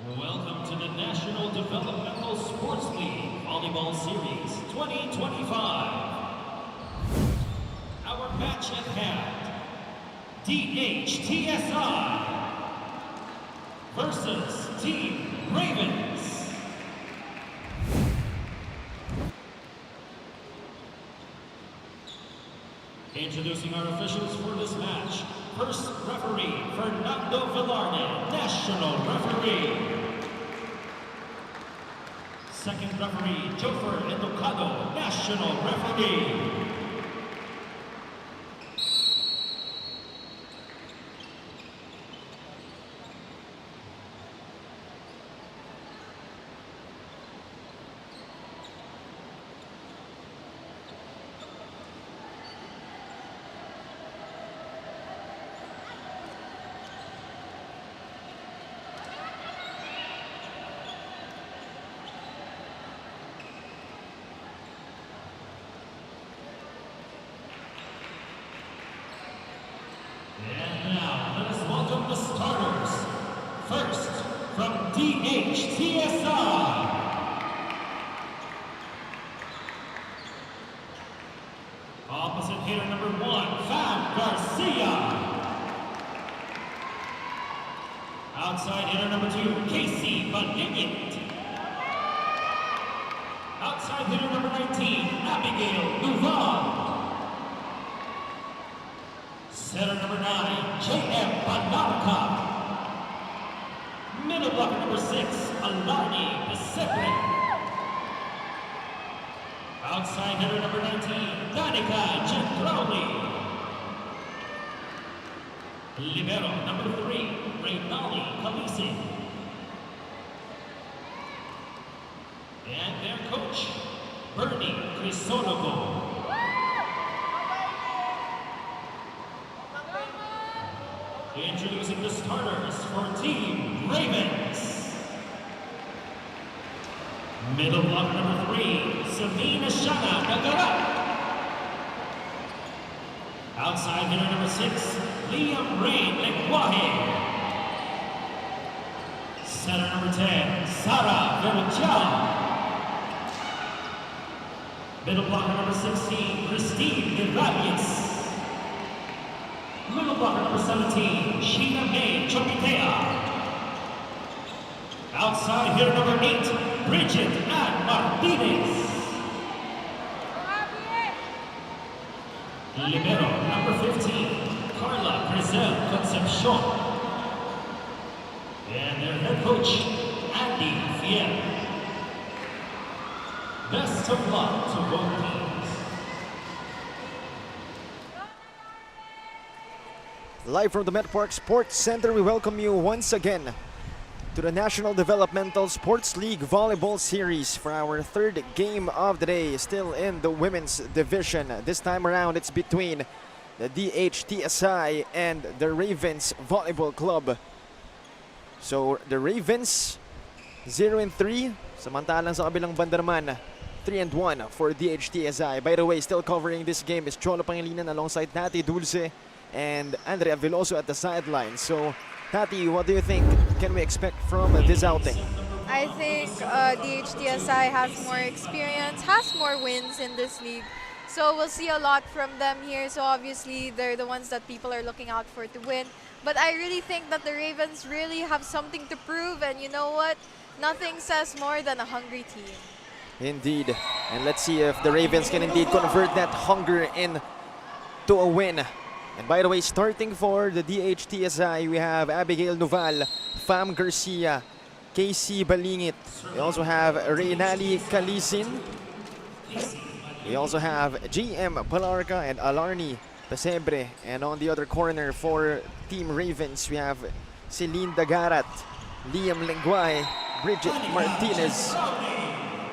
Welcome to the National Developmental Sports League Volleyball Series 2025. Our match at hand, DHTSI versus Team Ravens. Introducing our officials for this match. First referee, Fernando Velarde, National Referee. Second referee, Jofer Educado, National Referee. And now, let us welcome the starters. First, from DHTSI. Opposite hitter number 1, Fam Garcia. Outside hitter number 2, Casey Balingit. Outside hitter number 19, Abigail Duval. Setter number 9, J.M. Banarca. Middle blocker number 6, Alarni Besebre. Outside hitter number 19, Danica Gentroli. Libero number 3, Reynali Calisi. And their coach, Bernie Crisologo. Introducing the starters for Team Ravens. Middle block number 3, Sabina Shana Nagara. Outside hitter number 6, Liam Rain Lenguaje. Center number 10, Sara Verchal. Middle blocker number 16, Christine Irabias. Middle blocker number 17, Sheena May Chopitea. Outside hitter number 8, Bridget Ann Martinez. Libero number 15, Carla Grizel Concepcion. And their head coach, Andy Fiel. Best of luck to both teams. Live from the Metpark Sports Center, we welcome you once again to the National Developmental Sports League Volleyball Series for our third game of the day, still in the women's division. This time around, it's between the DHTSI and the Ravens Volleyball Club. So, the Ravens, 0-3, samantalang sa kabilang banda naman, 3-1 for DHTSI. By the way, still covering this game is Cholo Pangilinan alongside Nati Dulce and Andrea Veloso at the sideline. So, Tati, what do you think can we expect from this outing? I think DHTSI has more experience, has more wins in this league. So we'll see a lot from them here. So obviously, they're the ones that people are looking out for to win. But I really think that the Ravens really have something to prove. And you know what? Nothing says more than a hungry team. Indeed. And let's see if the Ravens can indeed convert that hunger into a win. And by the way, starting for the DHTSI, we have Abigail Noval, Fam Garcia, Casey Balingit. We also have Reynali Calisin. We also have GM Palarca and Alarni Pesebre. And on the other corner for Team Ravens, we have Celine Dagarat, Liam Lenguaje, Bridget Martinez.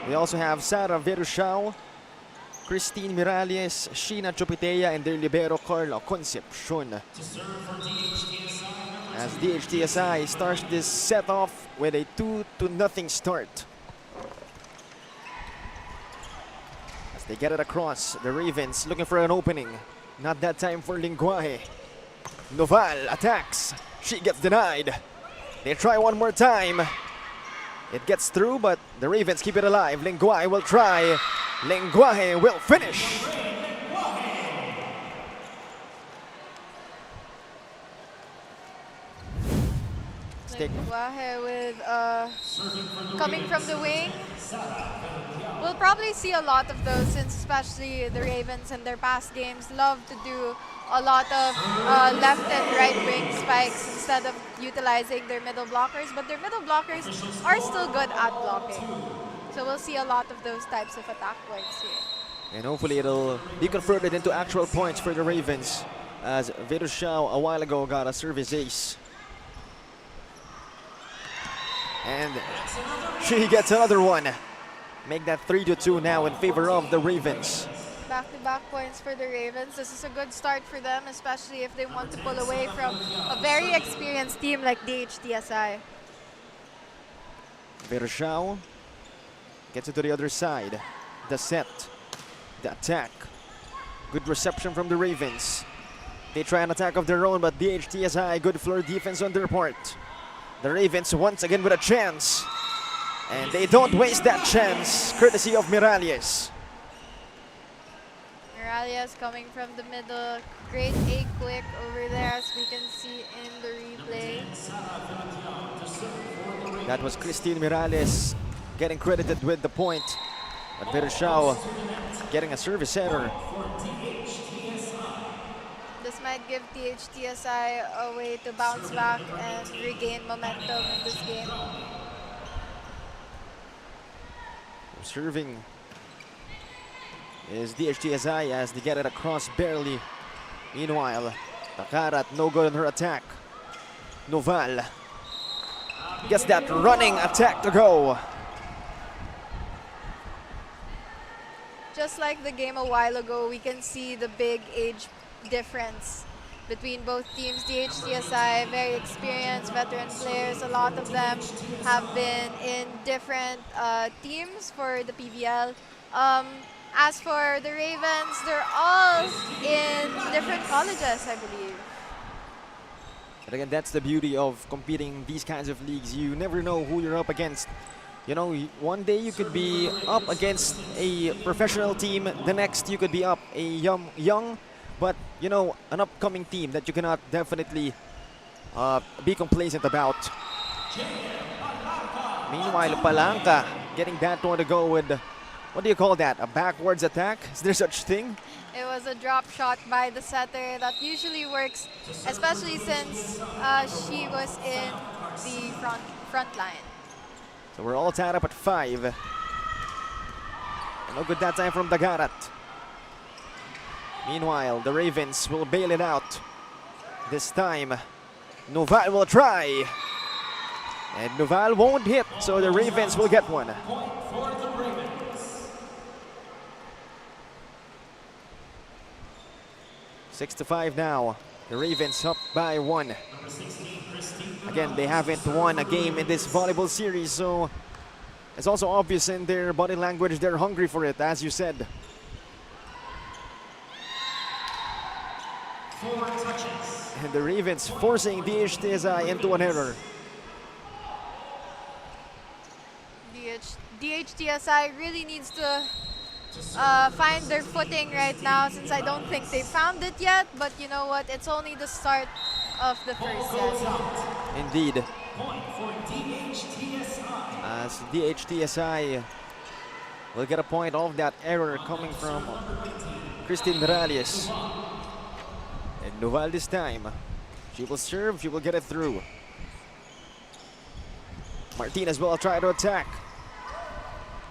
We also have Sara Verushao, Christine Miralles, Sheena Chopitea, and their libero Carla Concepcion. As DHTSI starts this set off with a 2-0 start. As they get it across, the Ravens looking for an opening. Not that time for Lenguaje. Noval attacks. She gets denied. They try one more time. It gets through, but the Ravens keep it alive. Lenguaje will try. Lenguaje will finish. Lenguaje with coming from the wing. We'll probably see a lot of those, since especially the Ravens in their past games love to do a lot of left and right wing spikes instead of utilizing their middle blockers, but their middle blockers are still good at blocking. So we'll see a lot of those types of attack points here. And hopefully it'll be converted into actual points for the Ravens, as Verushao a while ago got a service ace. And she gets another one. Make that 3-2 now in favor of the Ravens. Back-to-back points for the Ravens. This is a good start for them, especially if they want to pull away from a very experienced team like DHTSI. Verushao gets it to the other side. The set, the attack. Good reception from the Ravens. They try an attack of their own, but DHTSI, good floor defense on their part. The Ravens once again with a chance. And they don't waste that chance, courtesy of Miralles. Miralles coming from the middle. Great A quick over there, as we can see in the replay. That was Christine Miralles getting credited with the point. But Verushao getting a service error. This might give DHTSI a way to bounce back and regain momentum in this game. Serving is DHTSI as they get it across barely. Meanwhile, Takarat no good on her attack. Noval gets that running attack to go. Just like the game a while ago, we can see the big age difference between both teams. DHTSI, very experienced veteran players. A lot of them have been in different teams for the PVL. As for the Ravens, they're all in different colleges, I believe. But again, that's the beauty of competing in these kinds of leagues. You never know who you're up against. You know, one day you could be up against a professional team. The next you could be up a young but, you know, an upcoming team that you cannot definitely be complacent about. Meanwhile, Palanca getting that one to go with, what do you call that? A backwards attack? Is there such thing? It was a drop shot by the setter that usually works, especially since she was in the front line. So we're all tied up at 5. And no good that time from Dagarat. Meanwhile, the Ravens will bail it out. This time, Noval will try. And Noval won't hit, so the Ravens will get one. 6-5 now. The Ravens up by 1. Again, they haven't won a game in this volleyball series, so it's also obvious in their body language. They're hungry for it, as you said. 4 touches. And the Ravens forcing DHTSI into an error. DHTSI really needs to find their footing right now, since I don't think they found it yet. But you know what? It's only the start of the first set. Indeed. Point for DHTSI. As DHTSI will get a point off that error coming from Christine Miralles. And Noval this time. She will serve, she will get it through. Martinez will try to attack.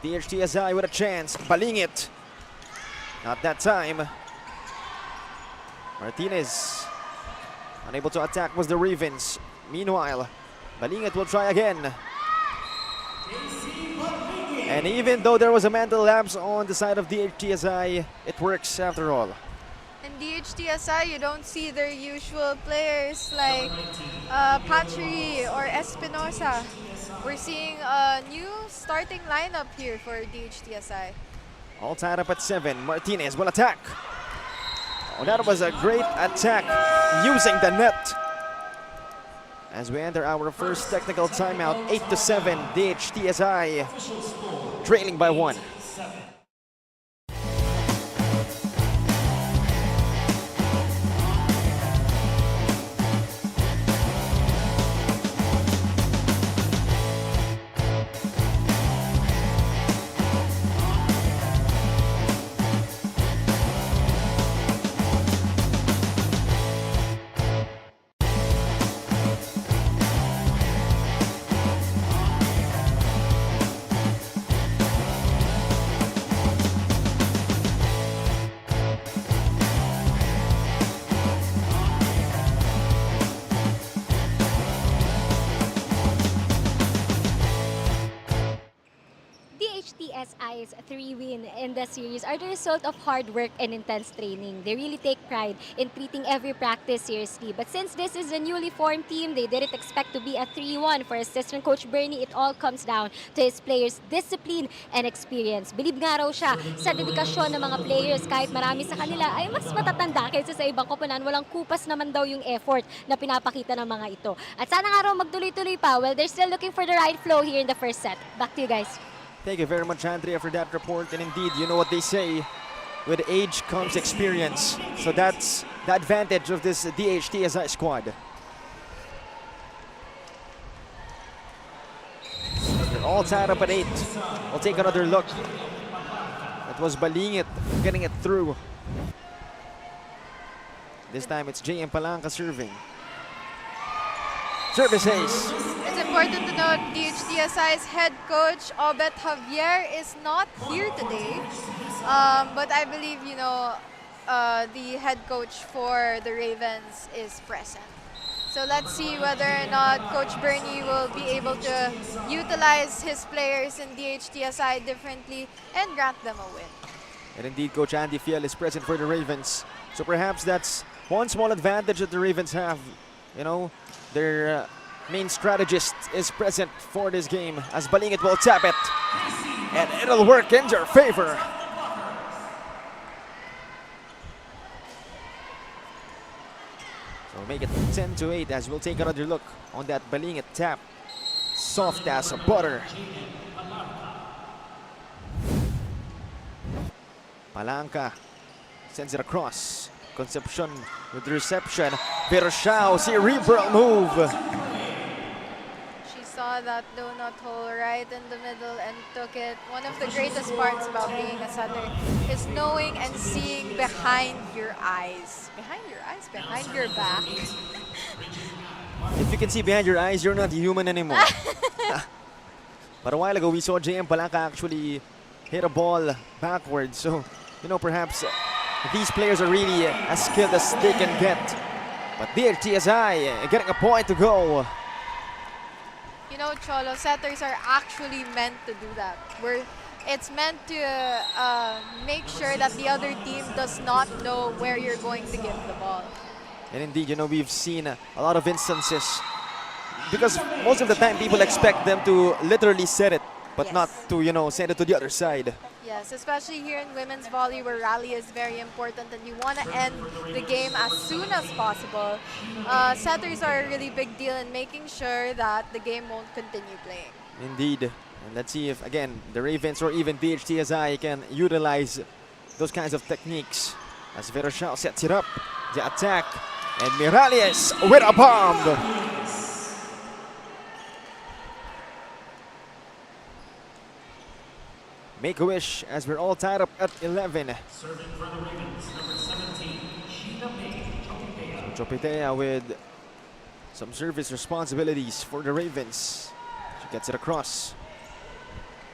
DHTSI with a chance. Balingit. Not that time. Martinez unable to attack was the Ravens. Meanwhile, Balingit will try again. And even though there was a mental lapse on the side of DHTSI, it works after all. In DHTSI, you don't see their usual players like Patry or Espinosa. We're seeing a new starting lineup here for DHTSI. All tied up at 7. Martinez will attack. Oh, that was a great attack using the net. as we enter our first technical timeout. 8-7, DHTSI trailing by 1. DHTSI's 3-win in the series are the result of hard work and intense training. They really take pride in treating every practice seriously. But since this is a newly formed team, they didn't expect to be a 3-1. For assistant coach Bernie, it all comes down to his players' discipline and experience. Believe nga raw siya sa dedikasyon ng mga players kahit marami sa kanila ay mas matatanda kaysa sa ibang koponan. Walang kupas naman daw yung effort na pinapakita ng mga ito. At sana nga raw magtuloy-tuloy pa. Well, they're still looking for the right flow here in the first set. Back to you guys. Thank you very much, Andrea, for that report. And indeed, you know what they say, with age comes experience. So that's the advantage of this DHTSI squad. They're all tied up at 8. We'll take another look. That was Balingit getting it through. This time it's JM Palanca serving. Service ace. It's important to note DHTSI's head coach, Obet Javier, is not here today. But I believe, you know, the head coach for the Ravens is present. So let's see whether or not Coach Bernie will be able to utilize his players in DHTSI differently and grant them a win. And indeed, Coach Andy Fiel is present for the Ravens. So perhaps that's one small advantage that the Ravens have. You know, their main strategist is present for this game as Balingit will tap it. And it'll work in their favor. So make it 10-8 as we'll take another look on that Balingit tap. Soft as butter. Palanca sends it across. Concepcion with the reception. Pershao, cerebral move. She saw that donut hole right in the middle and took it. One of the greatest parts about being a setter is knowing and seeing behind your eyes. Behind your eyes? Behind your back. If you can see behind your eyes, you're not human anymore. But a while ago, we saw JM Palanca actually hit a ball backwards. So, you know, perhaps these players are really as skilled as they can get. But DHTSI getting a point to go. You know, Cholo, setters are actually meant to do that. It's meant to make sure that the other team does not know where you're going to give the ball. And indeed, you know, we've seen a lot of instances because most of the time people expect them to literally set it, but Yes. not to, you know, send it to the other side. Yes, especially here in women's volley where rally is very important and you want to end the game as soon as possible. Setters are a really big deal in making sure that the game won't continue playing. Indeed. And let's see if, again, the Ravens or even DHTSI can utilize those kinds of techniques. As Verashao sets it up, the attack, and Miralles with a bomb. Make a wish as we're all tied up at 11. Serving for the Ravens, number 17, Chopitea. Chopitea with some service responsibilities for the Ravens. She gets it across.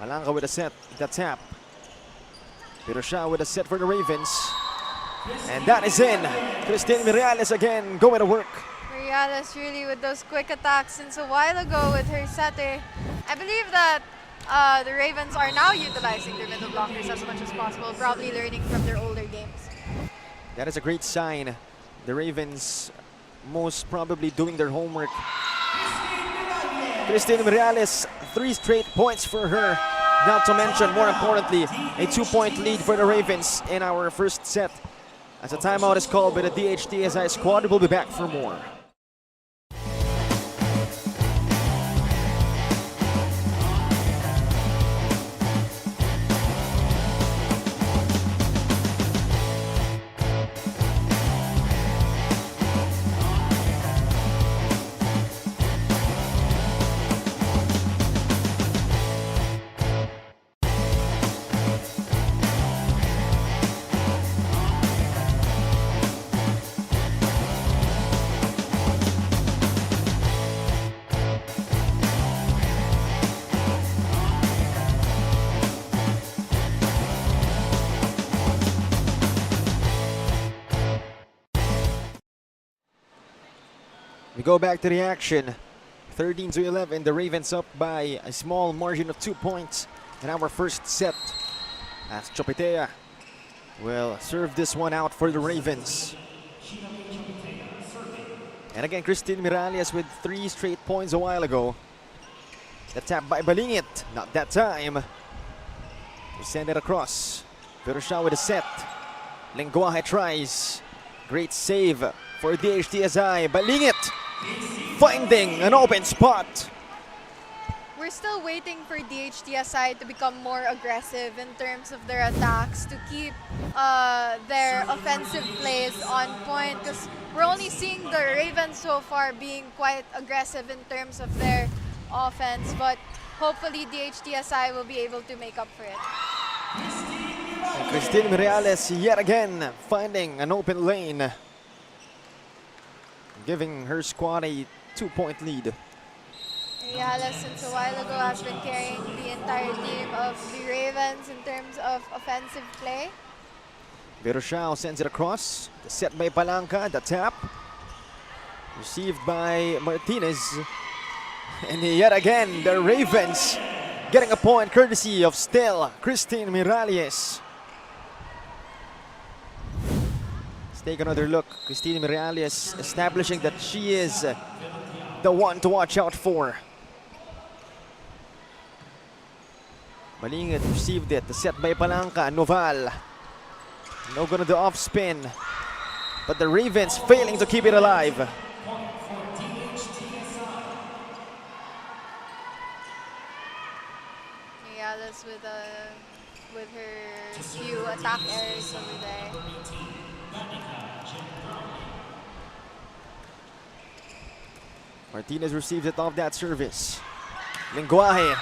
Palanca with a set, the tap. Pirosha with a set for the Ravens. And that is in. Christine Miralles again going to work. Miralles really with those quick attacks since a while ago with her setter. I believe that the Ravens are now utilizing their middle blockers as much as possible, probably learning from their older games. That is a great sign. The Ravens most probably doing their homework. Christine Miralles, 3 straight points for her. Not to mention, more importantly, a 2-point lead for the Ravens in our first set. As a timeout is called by the DHTSI squad, we'll be back for more. go back to the action. 13-11, the Ravens up by a small margin of 2 points in our first set. As Chopitea will serve this one out for the Ravens. And again, Christine Miralles with 3 straight points a while ago. The tap by Balingit, not that time. We send it across. Virusha with a set. Lenguaje tries. Great save for DHTSI. Balingit finding an open spot. We're still waiting for DHTSI to become more aggressive in terms of their attacks, to keep their offensive plays on point, because we're only seeing the Ravens so far being quite aggressive in terms of their offense, but hopefully DHTSI will be able to make up for it. And Christine Miralles yet again finding an open lane, giving her squad a 2-point lead. Miralles, since a while ago, has been carrying the entire team of the Ravens in terms of offensive play. Virusha sends it across. The set by Palanca, the tap. Received by Martinez. And yet again, the Ravens getting a point courtesy of still Christine Miralles. Let's take another look. Christine Miralles establishing that she is the one to watch out for. Balingit received it. The set by Palanca. Noval. No good on the off spin. But the Ravens failing to keep it alive. Miralles with her few attack errors over there. Martinez receives it off that service. Lenguaje.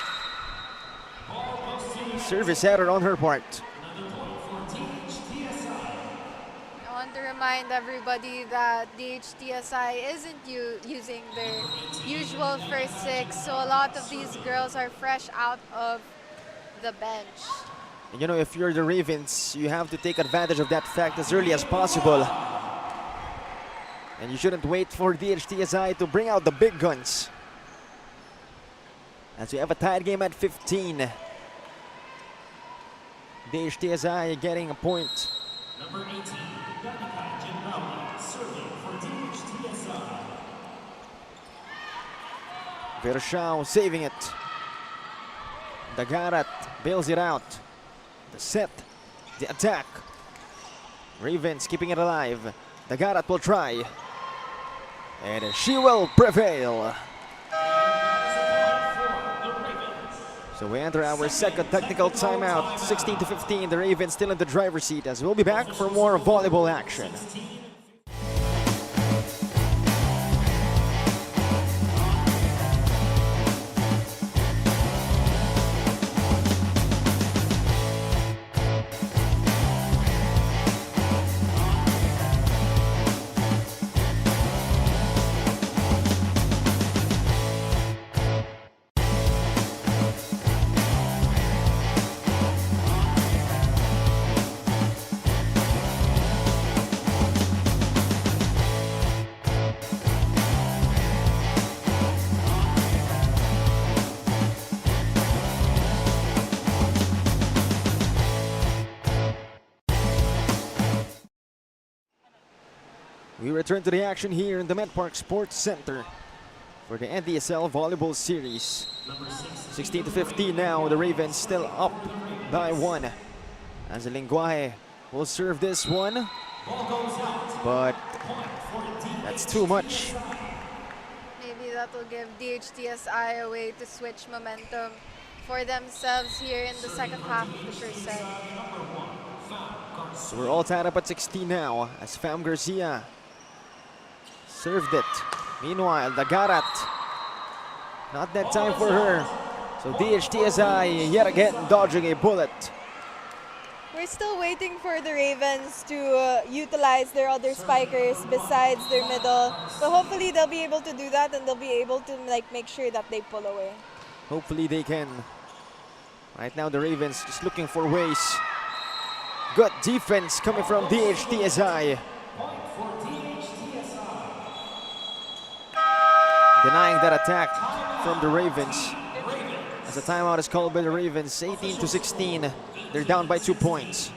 Service error on her part. I want to remind everybody that DHTSI isn't using their usual first 6, so a lot of these girls are fresh out of the bench. And you know, if you're the Ravens, you have to take advantage of that fact as early as possible. And you shouldn't wait for DHTSI to bring out the big guns. As we have a tied game at 15. DHTSI getting a point. Number 18, Danica Generali, serving for DHTSI. Virusha saving it. Dagarat bails it out. The set, the attack. Ravens keeping it alive. Dagarat will try. And she will prevail. So we enter our second technical timeout. 16-15, the Ravens still in the driver's seat, as we'll be back for more volleyball action. We return to the action here in the Met Park Sports Center for the NDSL Volleyball Series. 16-15 now, the Ravens still up by 1. As the Lenguaje will serve this one, but that's too much. Maybe that will give DHTSI a way to switch momentum for themselves here in the second half of the first set. So we're all tied up at 16 now, as Fam Garcia served it. Meanwhile, Dagarat, not that time for her. So DHTSI yet again dodging a bullet. We're still waiting for the Ravens to utilize their other spikers besides their middle. So hopefully they'll be able to do that, and they'll be able to make sure that they pull away. Hopefully they can. Right now the Ravens just looking for ways. Good defense coming from DHTSI. denying that attack from the Ravens. As a timeout is called by the Ravens, 18-16. They're down by 2 points.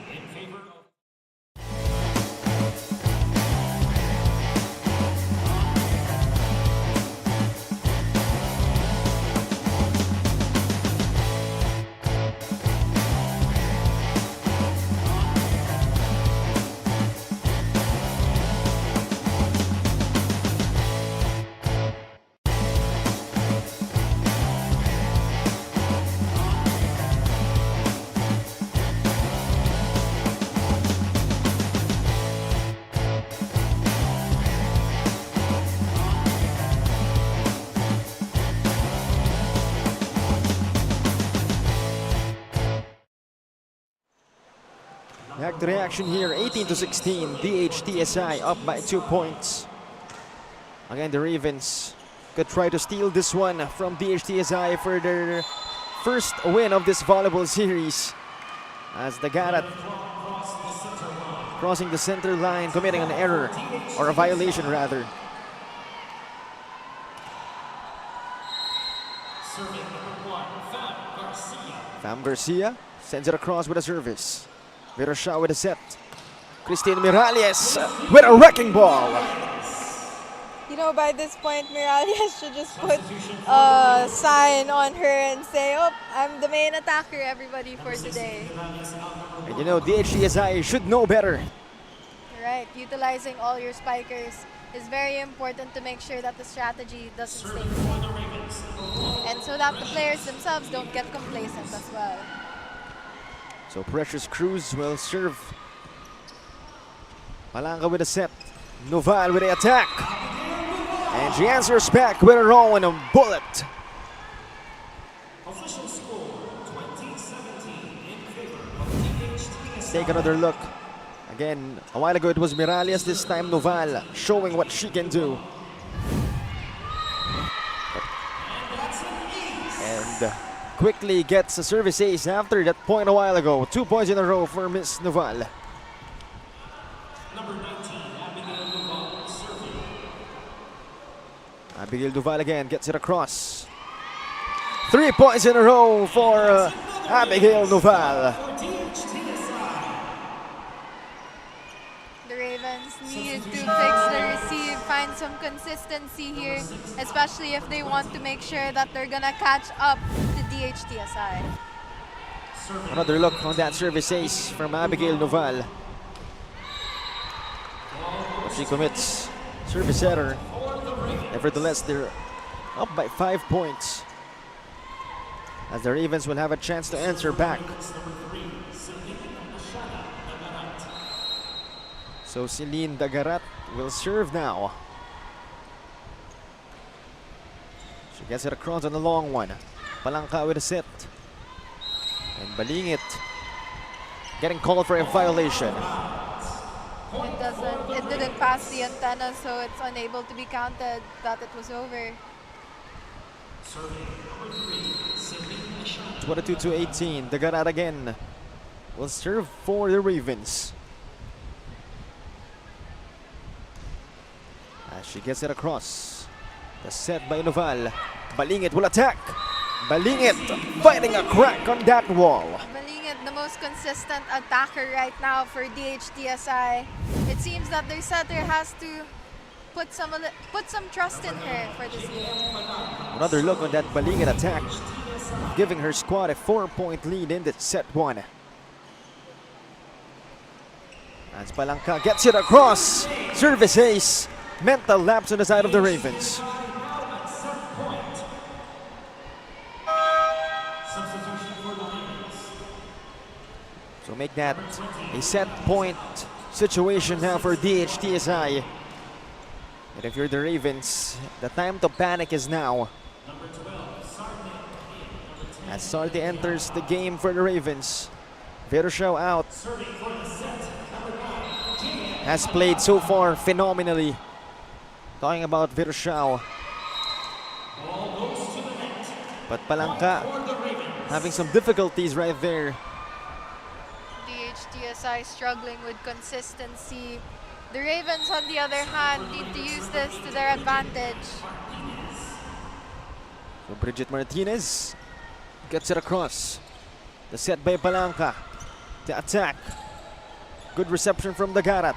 Back to the action here, 18-16. DHTSI up by 2 points. Again, the Ravens could try to steal this one from DHTSI for their first win of this volleyball series. As the Garat crossing the center line, committing an error, or a violation rather. Fam Garcia sends it across with a service. Virosha with a set. Christine Miralles with a wrecking ball. You know, by this point, Miralles should just put a sign on her and say, "Oh, I'm the main attacker, everybody, for today." And you know, DHTSI should know better. Right, utilizing all your spikers is very important to make sure that the strategy doesn't stay the same. And so that the players themselves don't get complacent as well. So Precious Cruz will serve. Palanca with a set. Noval with the attack. And she answers back with her own bullet. Let's take another look. Again, a while ago it was Miralles, this time Noval showing what she can do. And quickly gets a service ace after that point a while ago. 2 points in a row for Miss Noval. Abigail Duval again gets it across. 3 points in a row for Abigail Duval. The Ravens need to fix the receive, find some consistency here, especially if they want to make sure that they're gonna catch up to DHTSI. Another look on that service ace from Abigail Noval. But she commits service error. Nevertheless, they're up by 5 points. As the Ravens will have a chance to answer back. So Celine Dagarat will serve now. She gets it across on the long one. Palanca with a set. And Balingit getting called for a violation. It didn't pass the antenna, so it's unable to be counted that it was over. 22-18. Dagarat again will serve for the Ravens. As she gets it across. The set by Noval. Balingit will attack. Balingit finding a crack on that wall. Balingit, the most consistent attacker right now for DHTSI. It seems that their setter has to put some trust in her for this game. Another look on that Balingit attack, giving her squad a 4-point lead in the set one. As Palanca gets it across. Service ace. Mental lapse on the side of the Ravens. So make that a set point situation now for DHTSI. And if you're the Ravens, the time to panic is now. As Sarte enters the game for the Ravens. Virosha out. Has played so far phenomenally. Talking about Virosha. But Palanca having some difficulties right there. DHTSI struggling with consistency. The Ravens, on the other hand, need to use this to their advantage. So Bridget Martinez gets it across. The set by Palanca to attack. Good reception from the Garat.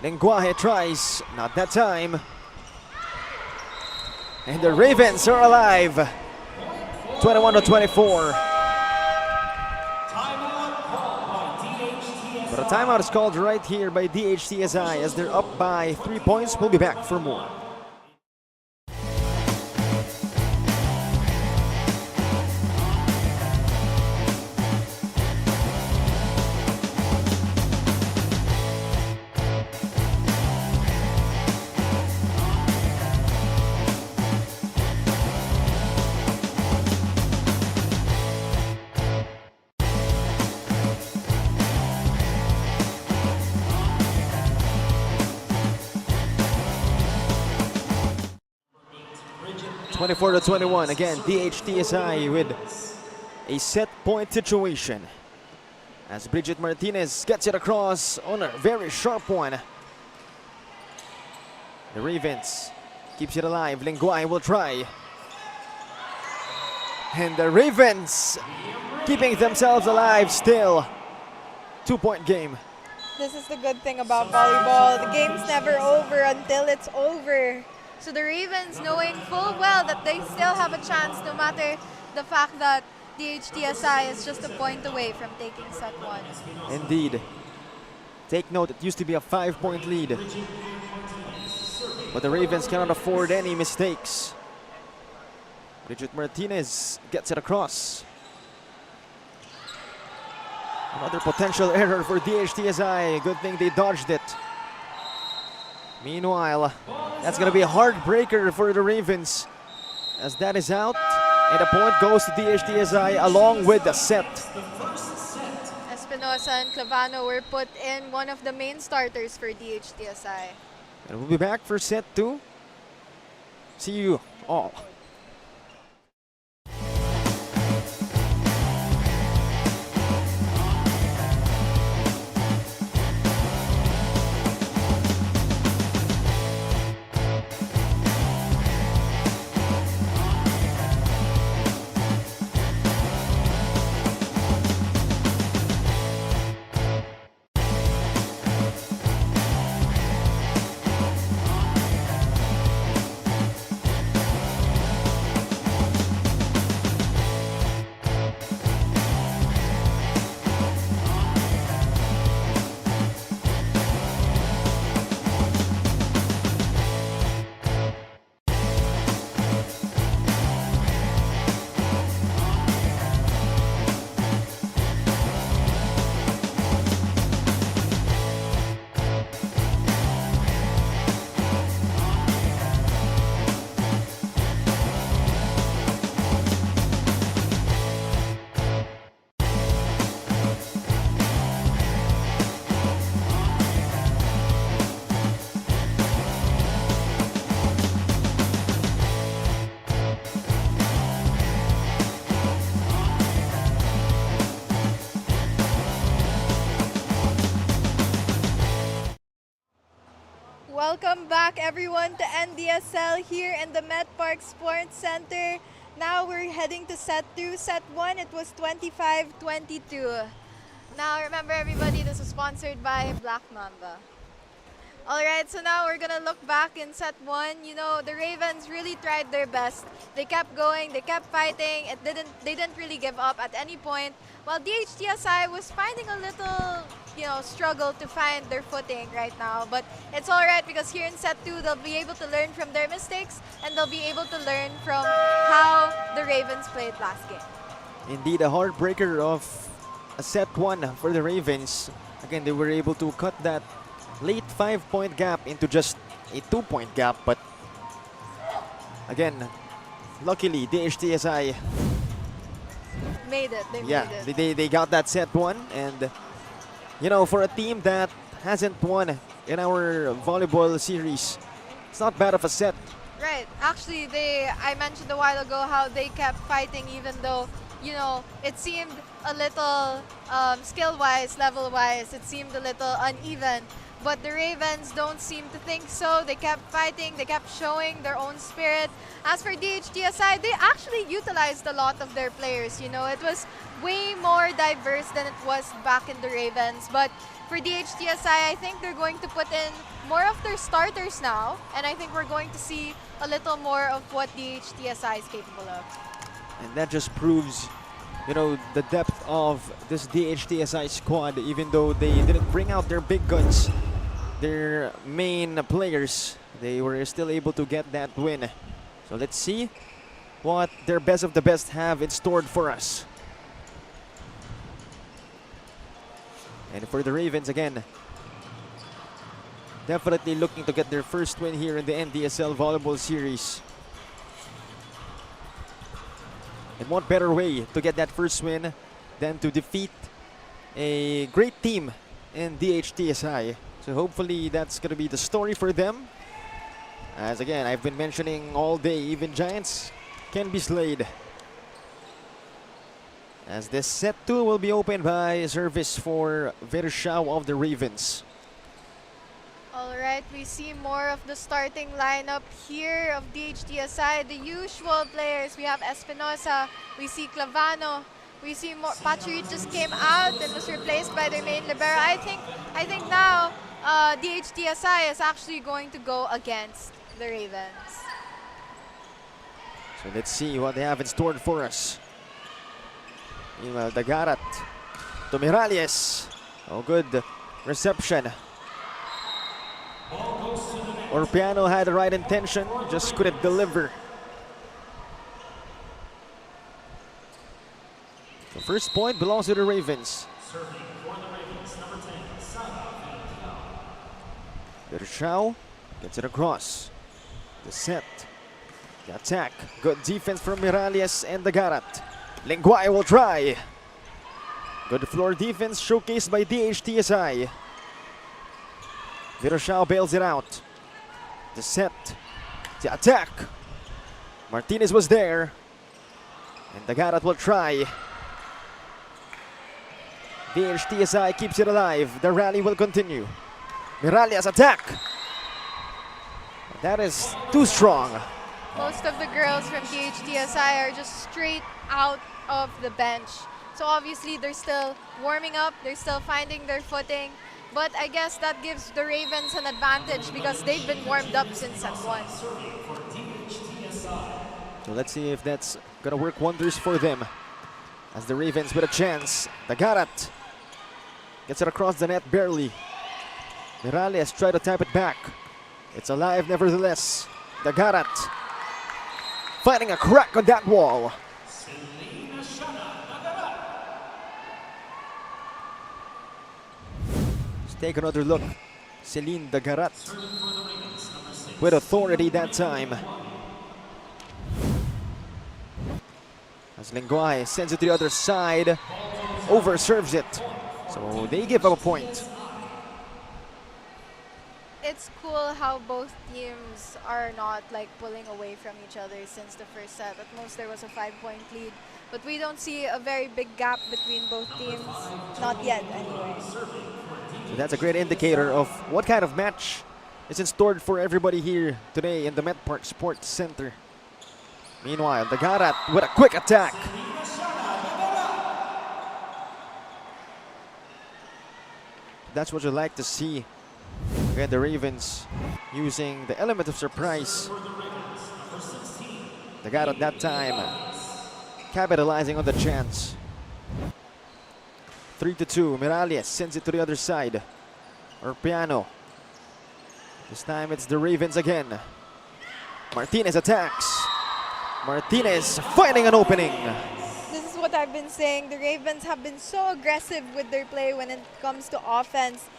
Lenguaje tries, not that time. And the Ravens are alive. 21-24. But a timeout is called right here by DHTSI as they're up by 3 points. We'll be back for more. Bridget 24-21. Again, DHTSI with a set point situation. As Bridget Martinez gets it across on a very sharp one. The Ravens keeps it alive. Lenguaje will try. And the Ravens keeping themselves alive still. 2-point game. This is the good thing about volleyball. The game's never over until it's over. So the Ravens, knowing full well that they still have a chance no matter the fact that DHTSI is just a point away from taking set one. Indeed. Take note, it used to be a 5-point lead. But the Ravens cannot afford any mistakes. Bridget Martinez gets it across. Another potential error for DHTSI. Good thing they dodged it. Meanwhile, that's going to be a heartbreaker for the Ravens. As that is out, and a point goes to DHTSI along with the set. Espinosa and Clavano were put in one of the main starters for DHTSI. And we'll be back for set 2. See you all. Welcome back everyone to NDSL here in the Met Park Sports Center. Now we're heading to set 2. Set 1, it was 25-22. Now remember everybody, this is sponsored by Black Mamba. Alright, so now we're gonna look back in set 1. You know, the Ravens really tried their best. They kept going, they kept fighting. They didn't really give up at any point. While DHTSI was finding a little, struggle to find their footing right now. But it's alright because here in set 2, they'll be able to learn from their mistakes and they'll be able to learn from how the Ravens played last game. Indeed, a heartbreaker of a set 1 for the Ravens. Again, they were able to cut that late 5-point gap into just a 2-point gap, but again, luckily DHTSI made it. They got that set 1, and for a team that hasn't won in our volleyball series, it's not bad of a set. Right. Actually, I mentioned a while ago how they kept fighting even though, it seemed a little skill-wise, level-wise, it seemed a little uneven. but the Ravens don't seem to think so. They kept fighting, they kept showing their own spirit. As for DHTSI, they actually utilized a lot of their players. You know, it was way more diverse than it was back in the Ravens. But for DHTSI, I think they're going to put in more of their starters now, and I think we're going to see a little more of what DHTSI is capable of. And that just proves, you know, the depth of this DHTSI squad. Even though they didn't bring out their big guns, their main players, they were still able to get that win. So let's see what their best of the best have in store for us. And for the Ravens again, definitely looking to get their first win here in the NDSL Volleyball Series. And what better way to get that first win than to defeat a great team in DHTSI. So hopefully that's going to be the story for them. As again, I've been mentioning all day, even giants can be slayed. As this set 2 will be opened by service for Vershao of the Ravens. Alright, we see more of the starting lineup here of DHTSI. The usual players, we have Espinosa, we see Clavano, we see more. Patrick just came out and was replaced by their main libero. I think now DHTSI is actually going to go against the Ravens. So let's see what they have in store for us. Meanwhile, Dagarat to Miralles. Oh, good reception. Orpiano had the right intention, just couldn't deliver. The first point belongs to the Ravens. Vershao gets it across. The set, the attack, good defense from Miralles and Dagarat. Lenguay will try. Good floor defense showcased by DHTSI. Vershao bails it out. The set, the attack. Martinez was there. And Dagarat will try. DHTSI keeps it alive. The rally will continue. Miralles attack. That is too strong. Most of the girls from DHTSI are just straight out of the bench. So obviously they're still warming up, they're still finding their footing. But I guess that gives the Ravens an advantage because they've been warmed up since set 1. So let's see if that's gonna work wonders for them. As the Ravens with a chance. Dagarat gets it across the net barely. Miralles try to tap it back. It's alive nevertheless. Dagarat finding a crack on that wall. Let's take another look. Celine Dagarat with authority that time. As Lenguay sends it to the other side, overserves it. So they give up a point. It's cool how both teams are not like pulling away from each other since the first set. At most there was a 5-point lead, but we don't see a very big gap between both teams. Not yet anyway. So that's a great indicator of what kind of match is in store for everybody here today in the Met Park Sports Center. Meanwhile, Dagarat with a quick attack. That's what you like to see. Again, the Ravens using the element of surprise. Dagarat that time capitalizing on the chance. 3-2. Miralles sends it to the other side. Orpiano. This time it's the Ravens again. Martinez attacks. Martinez finding an opening. This is what I've been saying. The Ravens have been so aggressive with their play when it comes to offense.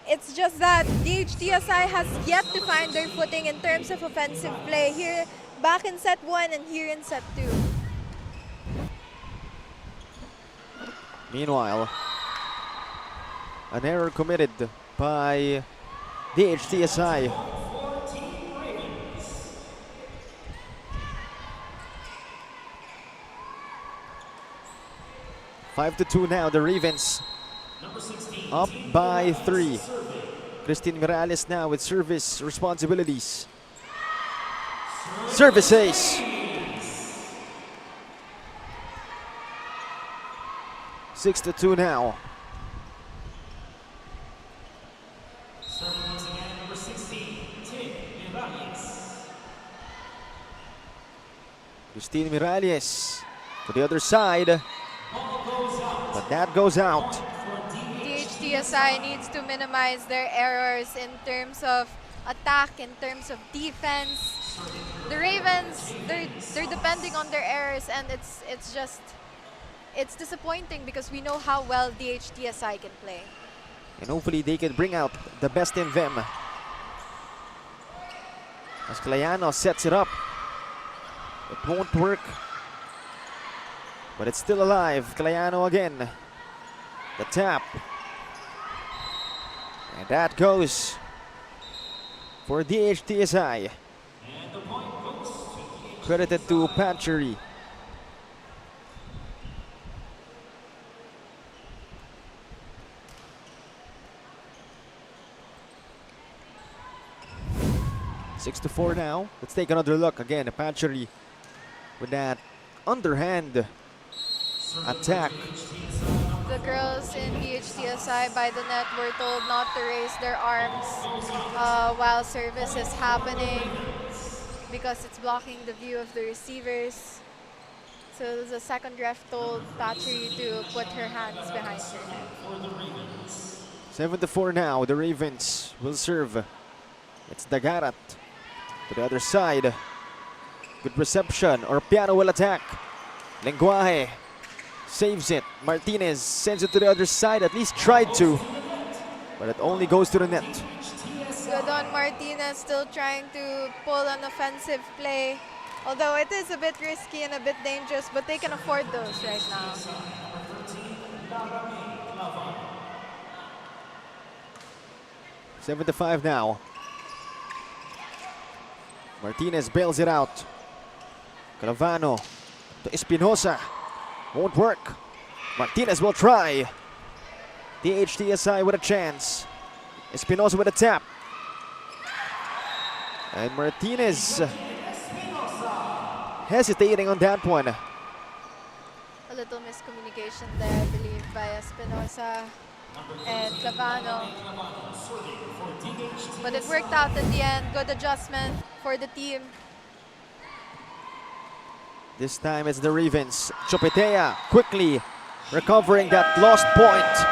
It's just that DHTSI has yet to find their footing in terms of offensive play here back in set 1 and here in set 2. Meanwhile, an error committed by DHTSI. Five to 2 now, the Ravens up by 3. Christine Miralles now with service responsibilities. Service ace. 6-2 now. Serving once again, number 16, Christine Miralles to the other side. But that goes out. DHTSI needs to minimize their errors in terms of attack, in terms of defense. The Ravens, they're depending on their errors, and it's disappointing because we know how well DHTSI can play. And hopefully they can bring out the best in them. As Clayano sets it up. It won't work. But it's still alive. Clayano again. The tap. And that goes for DHTSI. And the point goes to DHTSI. Credited to Patchery. Six to 4 now. Let's take another look again. Patchery with that underhand attack. The girls in DHTSI by the net were told not to raise their arms while service is happening because it's blocking the view of the receivers. So the second ref told Patchery to put her hands behind her head. 7 to 4 now. The Ravens will serve. It's Dagarat to the other side. Good reception. Orpiano will attack. Lenguaje saves it. Martinez sends it to the other side. At least tried to. But it only goes to the net. Good on Martinez, still trying to pull an offensive play. Although it is a bit risky and a bit dangerous, but they can afford those right now. 7 to 5 now. Martinez bails it out. Calavano to Espinosa. Won't work. Martinez will try. DHTSI with a chance. Espinosa with a tap. And Martinez hesitating on that one. A little miscommunication there, I believe, by Espinosa and Clavano. But it worked out in the end. Good adjustment for the team. This time it's the Ravens. Chopetea quickly recovering that lost point.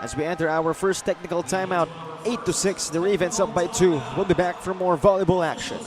As we enter our first technical timeout, 8 to 6, the Ravens up by 2. We'll be back for more volleyball action.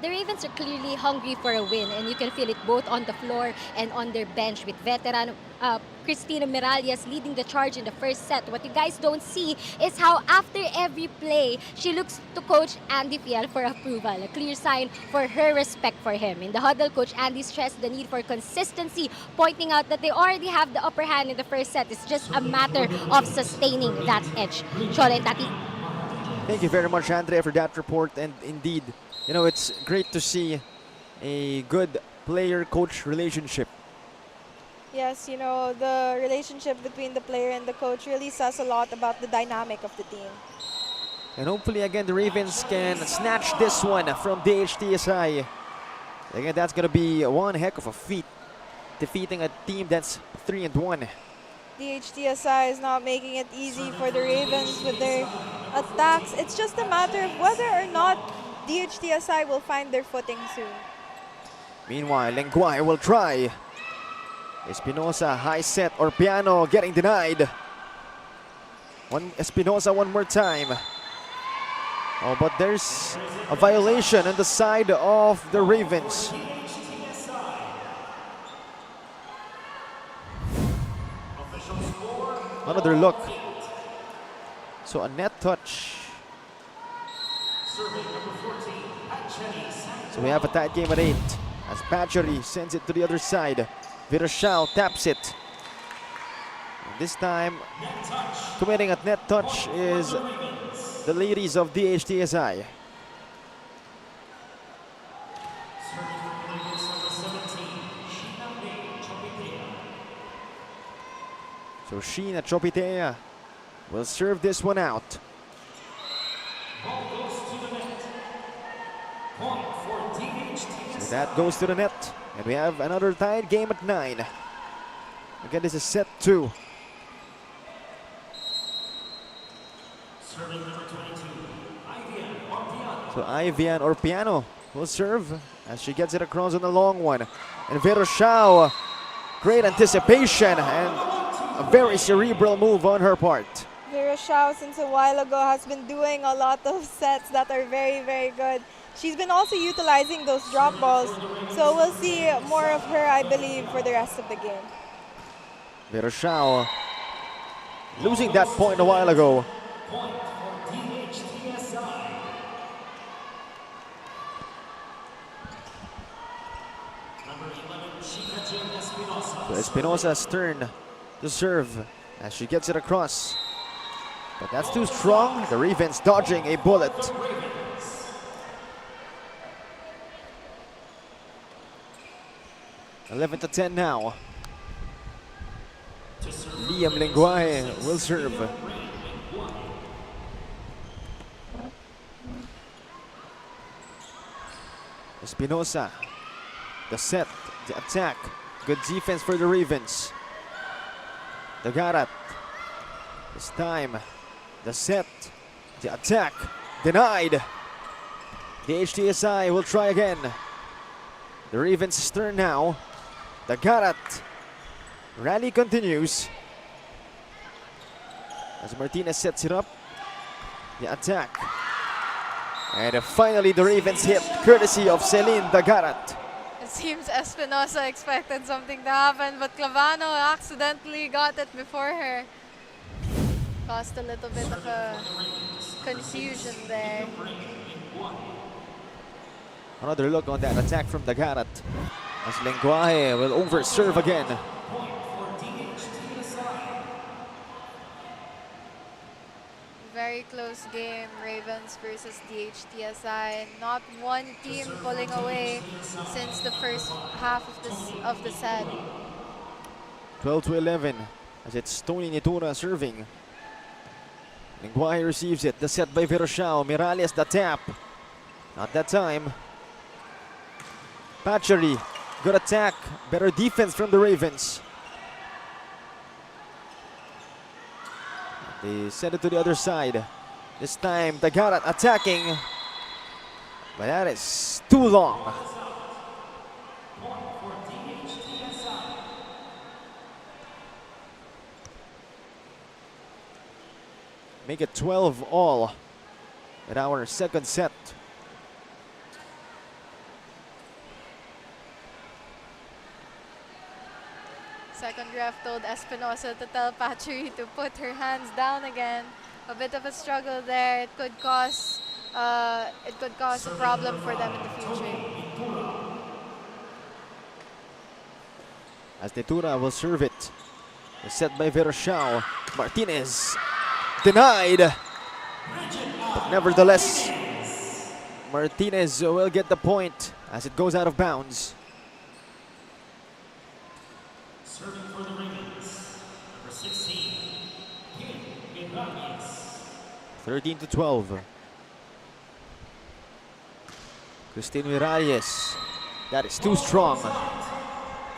The Ravens are clearly hungry for a win, and you can feel it both on the floor and on their bench, with veteran Christina Miralles leading the charge in the first set. What you guys don't see is how after every play, she looks to Coach Andy Fiel for approval, a clear sign for her respect for him. In the huddle, Coach Andy stressed the need for consistency, pointing out that they already have the upper hand in the first set. It's just a matter of sustaining that edge. Chole Tati. Thank you very much, Andrea, for that report. And indeed, you know, it's great to see a good player-coach relationship. Yes, you know, the relationship between the player and the coach really says a lot about the dynamic of the team. And hopefully, again, the Ravens can snatch this one from DHTSI. Again, that's going to be one heck of a feat, defeating a team that's 3-1. DHTSI is not making it easy for the Ravens with their attacks. It's just a matter of whether or not DHTSI will find their footing soon. Meanwhile, Lenguaje will try. Espinosa, high set, Orpiano getting denied. Espinosa one more time. Oh, but there's a violation on the side of the Ravens. Another look. So a net touch. So we have a tight game at 8 as Patchery sends it to the other side. Virashao taps it. And this time, committing a net touch is the ladies of DHTSI. So Sheena Chopitea will serve this one out. So that goes to the net. And we have another tied game at 9. Again, this is set 2. So Ivian Orpiano will serve as she gets it across on the long one. And Virashao, great anticipation and a very cerebral move on her part. Virashao, since a while ago, has been doing a lot of sets that are very, very good. She's been also utilizing those drop balls, so we'll see more of her, I believe, for the rest of the game. Virashao losing that point a while ago. So Espinosa's turn to serve as she gets it across. But that's too strong. The Ravens dodging a bullet. Eleven to 10 now. Liam Lenguaje will serve. Espinosa, the set, the attack. Good defense for the Ravens. The Garat. This time, the set, the attack, denied. The HTSI will try again. The Ravens' turn now. The Garat. Rally continues. As Martinez sets it up. The attack. And finally the Ravens hit, courtesy of Celine Dagarat. It seems Espinosa expected something to happen, but Clavano accidentally got it before her. Caused a little bit of a confusion there. Another look on that attack from Dagarat. As Lenguaje will over-serve again. Very close game, Ravens versus DHTSI. Not one team pulling away since the first half of the set. 12 to 11 as it's Tony Nitura serving. Lenguaje receives it. The set by Virashao. Miralles the tap. Not that time. Patchery. Good attack. Better defense from the Ravens. They send it to the other side. This time, Dagarat attacking. But that is too long. Make it 12 all at our second set. Second ref told Espinosa to tell Patchery to put her hands down again. A bit of a struggle there. It could cause a problem for them in the future. As Nitura will serve it. The set by Virashao. Martinez denied. But nevertheless, Martinez will get the point as it goes out of bounds. Serving for the Ravens, number 16, 13 to 12. Christine Miralles. That is too strong.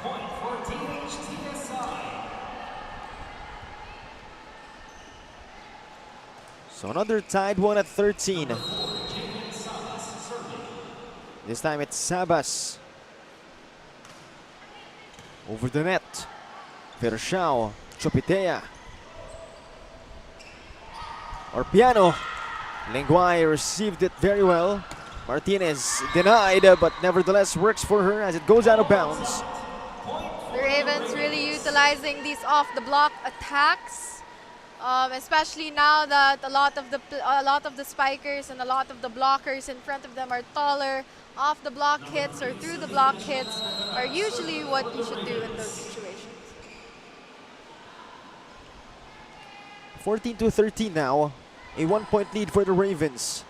point for DHTSI. So another tied one at 13. This time it's Sabas. Over the net. Virashao, Chopitea. Orpiano. Linguay received it very well. Martinez denied, but nevertheless works for her as it goes out of bounds. The Ravens really utilizing these off-the-block attacks, especially now that a lot of the spikers and a lot of the blockers in front of them are taller. Off-the-block hits or through-the-block hits are usually what you should do in those situations. 14-13 now. A 1-point lead for the Ravens.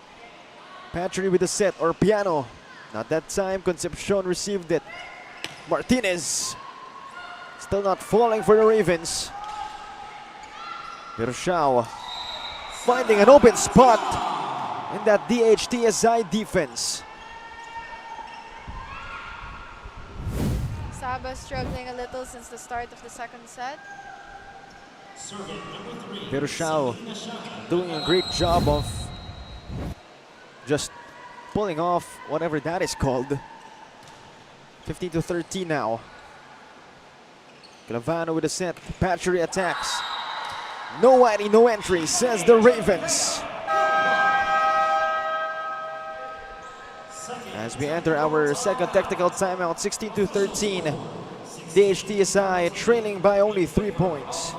Patry with the set, or piano. Not that time, Concepcion received it. Martinez still not falling for the Ravens. Pirshao finding an open spot in that DHTSI defense. Saba struggling a little since the start of the second set. Pirshao doing a great job of just pulling off whatever that is called. 15-13 now. Clavano with a set. Patry attacks. No whitey, no entry, says the Ravens. As we enter our second technical timeout, 16-13. DHTSI trailing by only 3 points.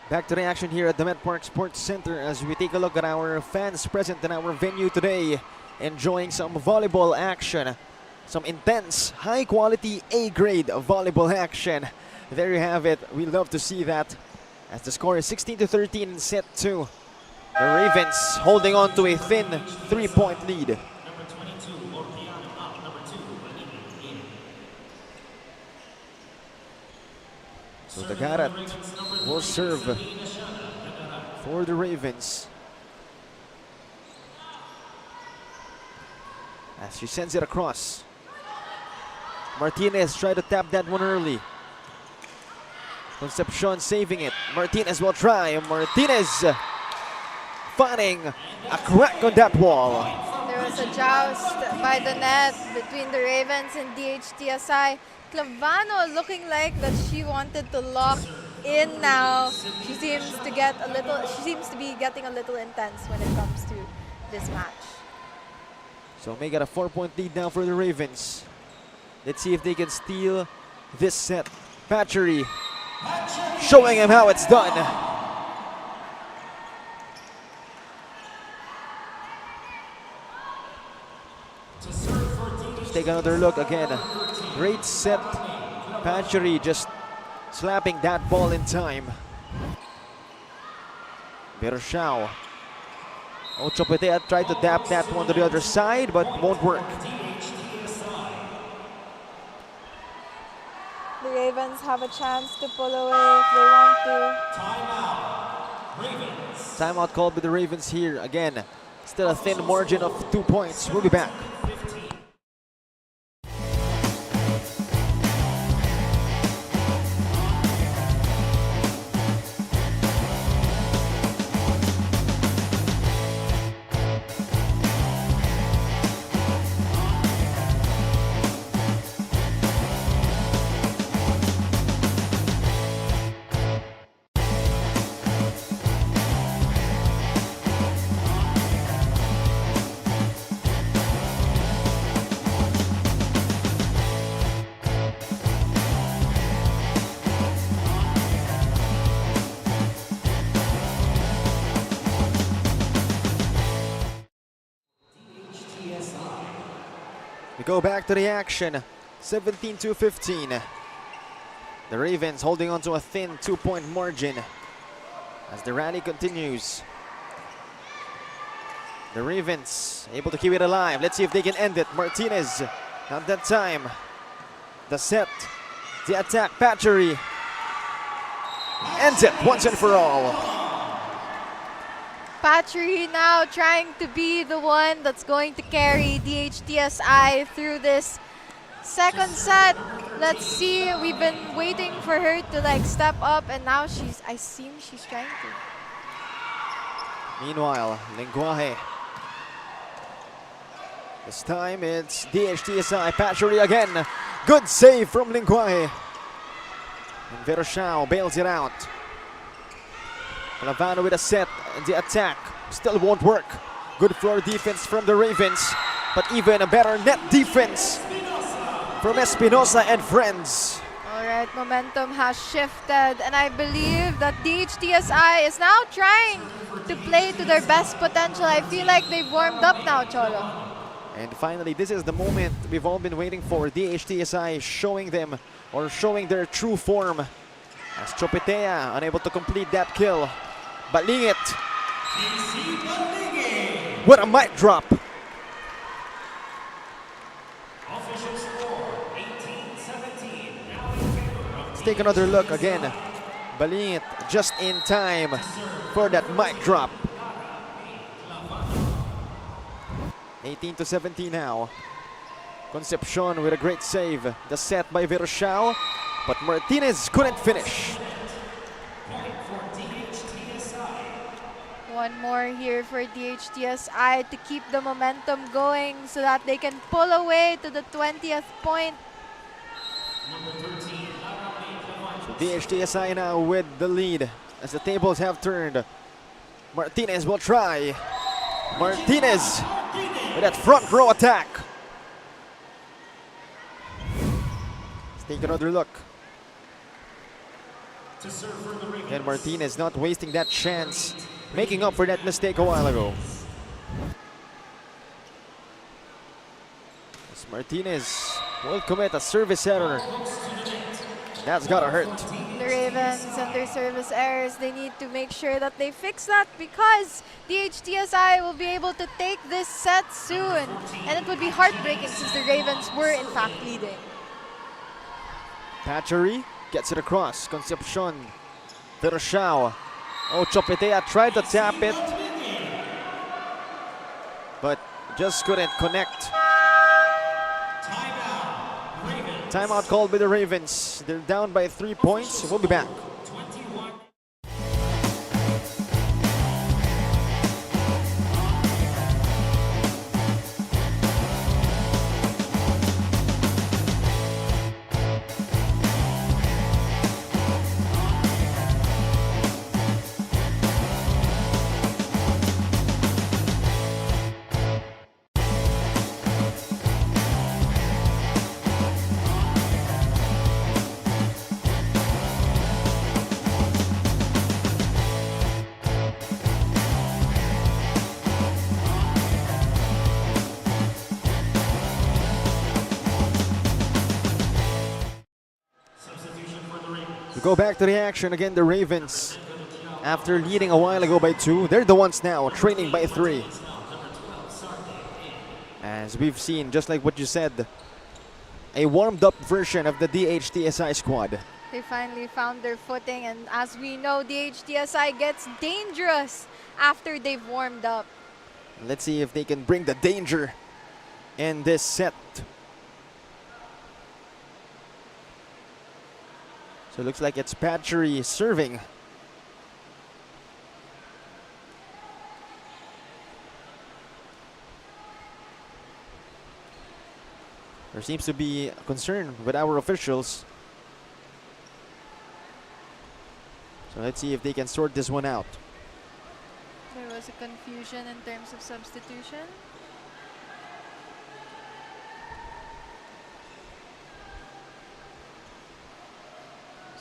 Back to the action here at the Met Park Sports Center as we take a look at our fans present in our venue today, enjoying some volleyball action, some intense, high-quality, A-grade volleyball action. There you have it. We love to see that. As the score is 16-13 in set 2. The Ravens holding on to a thin 3-point lead. So Tagarat will serve for the Ravens. As she sends it across. Martinez tried to tap that one early. Concepcion saving it. Martinez will try. Martinez finding a crack on that wall. There was a joust by the net between the Ravens and DHTSI. Clavano looking like that she wanted to lock in now. She seems to be getting a little intense when it comes to this match. So may get a 4-point lead now for the Ravens. Let's see if they can steal this set. Patry showing him how it's done. Let's take another look again. Great set. Patry just slapping that ball in time. Pirshao. Ochopetea tried to dap that one to the other side, but won't work. The Ravens have a chance to pull away if they want to. Timeout called by the Ravens here. Again, still a thin margin of 2 points. We'll be back. We go back to the action, 17-15. The Ravens holding on to a thin 2-point margin as the rally continues. The Ravens able to keep it alive. Let's see if they can end it. Martinez, not that time. The set, the attack, Patchery. Ends it once and for all. Patchery now trying to be the one that's going to carry DHTSI through this second set. Let's see. We've been waiting for her to like step up, and now she's trying to. Meanwhile, Lenguaje. This time it's DHTSI. Patchery again. Good save from Lenguaje. And Veroshao bails it out. Lavano with a set, and the attack still won't work. Good floor defense from the Ravens, but even a better net defense from Espinosa and friends. All right, momentum has shifted, and I believe that DHTSI is now trying to play to their best potential. I feel like they've warmed up now, Cholo. And finally, this is the moment we've all been waiting for. DHTSI showing them, or showing their true form. As Chopetea unable to complete that kill. Balingit. What a mic drop. Let's take another look again. Balingit just in time for that mic drop. 18-17 now. Concepcion with a great save. The set by Veroshao, but Martinez couldn't finish. One more here for DHTSI to keep the momentum going so that they can pull away to the 20th point. So DHTSI now with the lead as the tables have turned. Martinez will try. Martinez with that front row attack. Let's take another look. And Martinez not wasting that chance, making up for that mistake a while ago. As Martinez will commit a service error. That's gotta hurt. The Ravens and their service errors, they need to make sure that they fix that, because DHTSI will be able to take this set soon. And it would be heartbreaking since the Ravens were in fact leading. Patchery gets it across. Concepcion. Veroshao. Oh, Chopetea tried to tap it, but just couldn't connect. Timeout called by the Ravens. They're down by 3 points. We'll be back. We go back to the action again. The Ravens, after leading a while ago by 2, they're the ones now trailing by 3. As we've seen, just like what you said, a warmed up version of the DHTSI squad. They finally found their footing, and as we know, DHTSI gets dangerous after they've warmed up. Let's see if they can bring the danger in this set. So it looks like it's Patchery serving. There seems to be a concern with our officials. So let's see if they can sort this one out. There was a confusion in terms of substitution.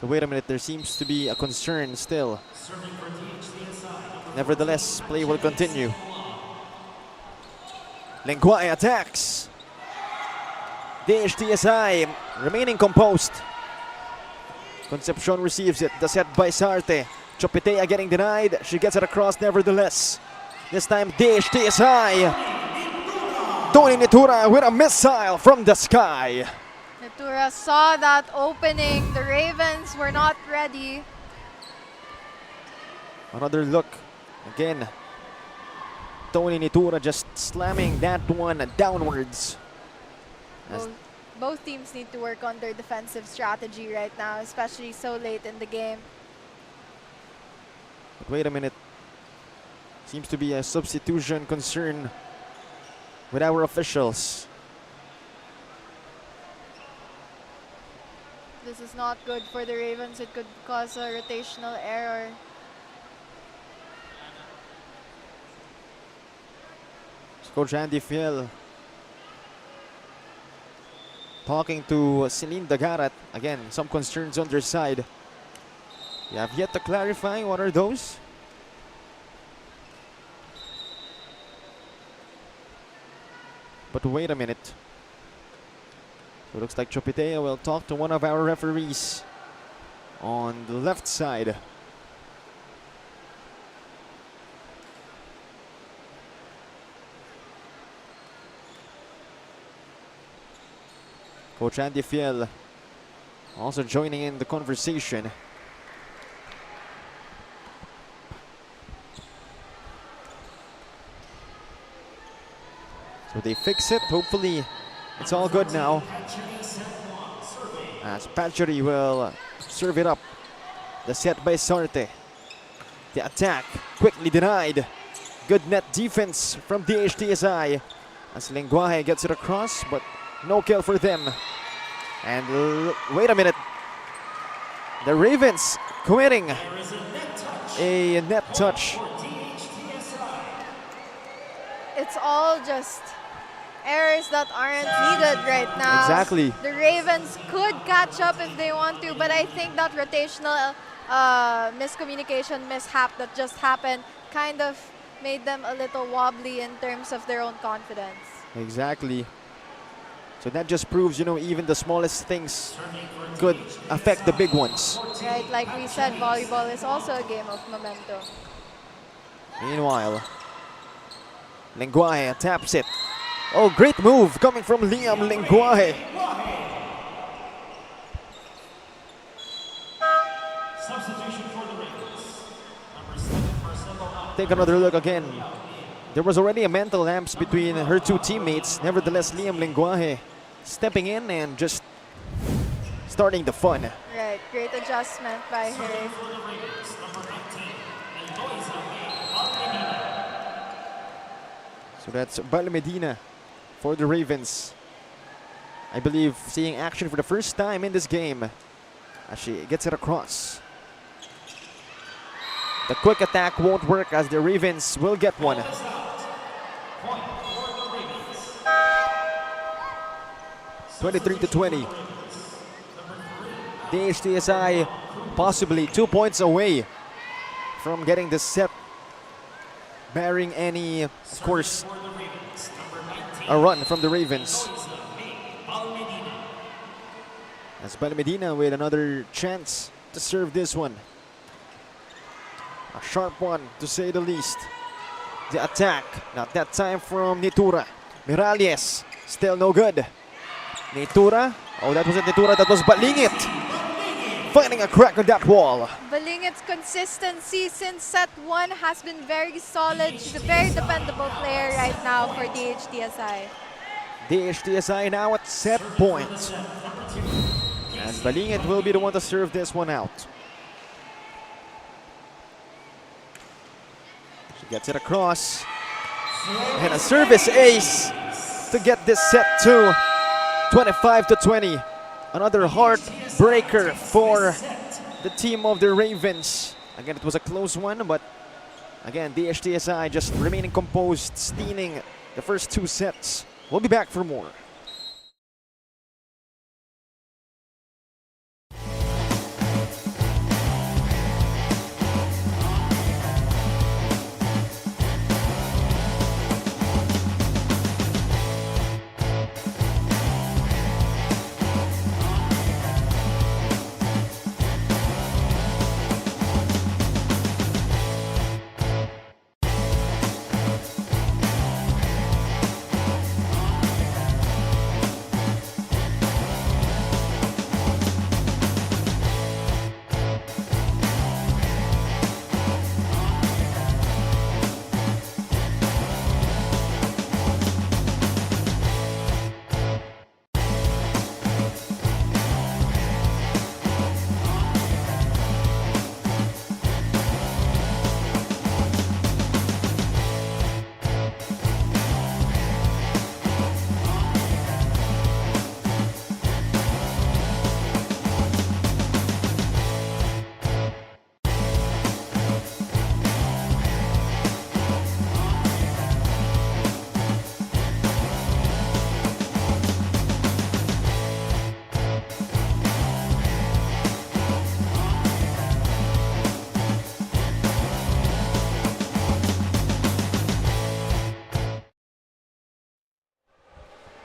So wait a minute, there seems to be a concern still. Nevertheless, play will continue. Lenguaje attacks. DHTSI remaining composed. Concepcion receives it. The set by Sarte. Chopetea getting denied. She gets it across nevertheless. This time DHTSI. Tony Nitura with a missile from the sky. Natura saw that opening. The Ravens were not ready. Another look. Again, Tony Nitura just slamming that one downwards. Both teams need to work on their defensive strategy right now, especially so late in the game. But wait a minute. Seems to be a substitution concern with our officials. This is not good for the Ravens. It could cause a rotational error. Coach Andy Fiel talking to Celine Dagarat. Again, some concerns on their side. We have yet to clarify what are those. But wait a minute. So it looks like Chopitea will talk to one of our referees on the left side. Coach Andy Fiel also joining in the conversation. So they fix it. Hopefully it's all good now. As Patchery will serve it up. The set by Sarte. The attack quickly denied. Good net defense from DHTSI. As Lenguaje gets it across, but no kill for them. And wait a minute. The Ravens committing a net touch. It's all just errors that aren't needed right now. Exactly. The Ravens could catch up if they want to, but I think that rotational miscommunication mishap that just happened kind of made them a little wobbly in terms of their own confidence. Exactly. So that just proves, you know, even the smallest things could affect the big ones. Right, like we said, volleyball is also a game of momentum. Meanwhile, Lenguaje taps it. Oh, great move coming from Liam Lenguaje. Substitution for the Ravens. Number 7, Marcelo out. Take another look again. There was already a mental lapse between her two teammates. Nevertheless, Liam Lenguaje stepping in and just starting the fun. Right, great adjustment by her. For the Ravens, number 19, Eloisa Balmedina. So that's Balmedina for the Ravens. I believe seeing action for the first time in this game as she gets it across. The quick attack won't work as the Ravens will get one. Point for the Ravens. 23-20. DHTSI possibly 2 points away from getting the set, barring any, of course, For the Ravens, number 19, a run from the Ravens. Eloisa Balmedina. As Balmedina with another chance to serve this one. A sharp one, to say the least. The attack, not that time from Nitura. Miralles, still no good. Nitura, oh, that wasn't Nitura, that was Balingit. Finding a crack on that wall. Balingit's consistency since set 1 has been very solid. She's a very dependable player right now for DHTSI. DHTSI now at set point. And Balingit will be the one to serve this one out. She gets it across. And a service ace to get this set to 25-20. Another heartbreaker for the team of the Ravens. Again, it was a close one, but again, DHTSI just remaining composed, stealing the first 2 sets. We'll be back for more.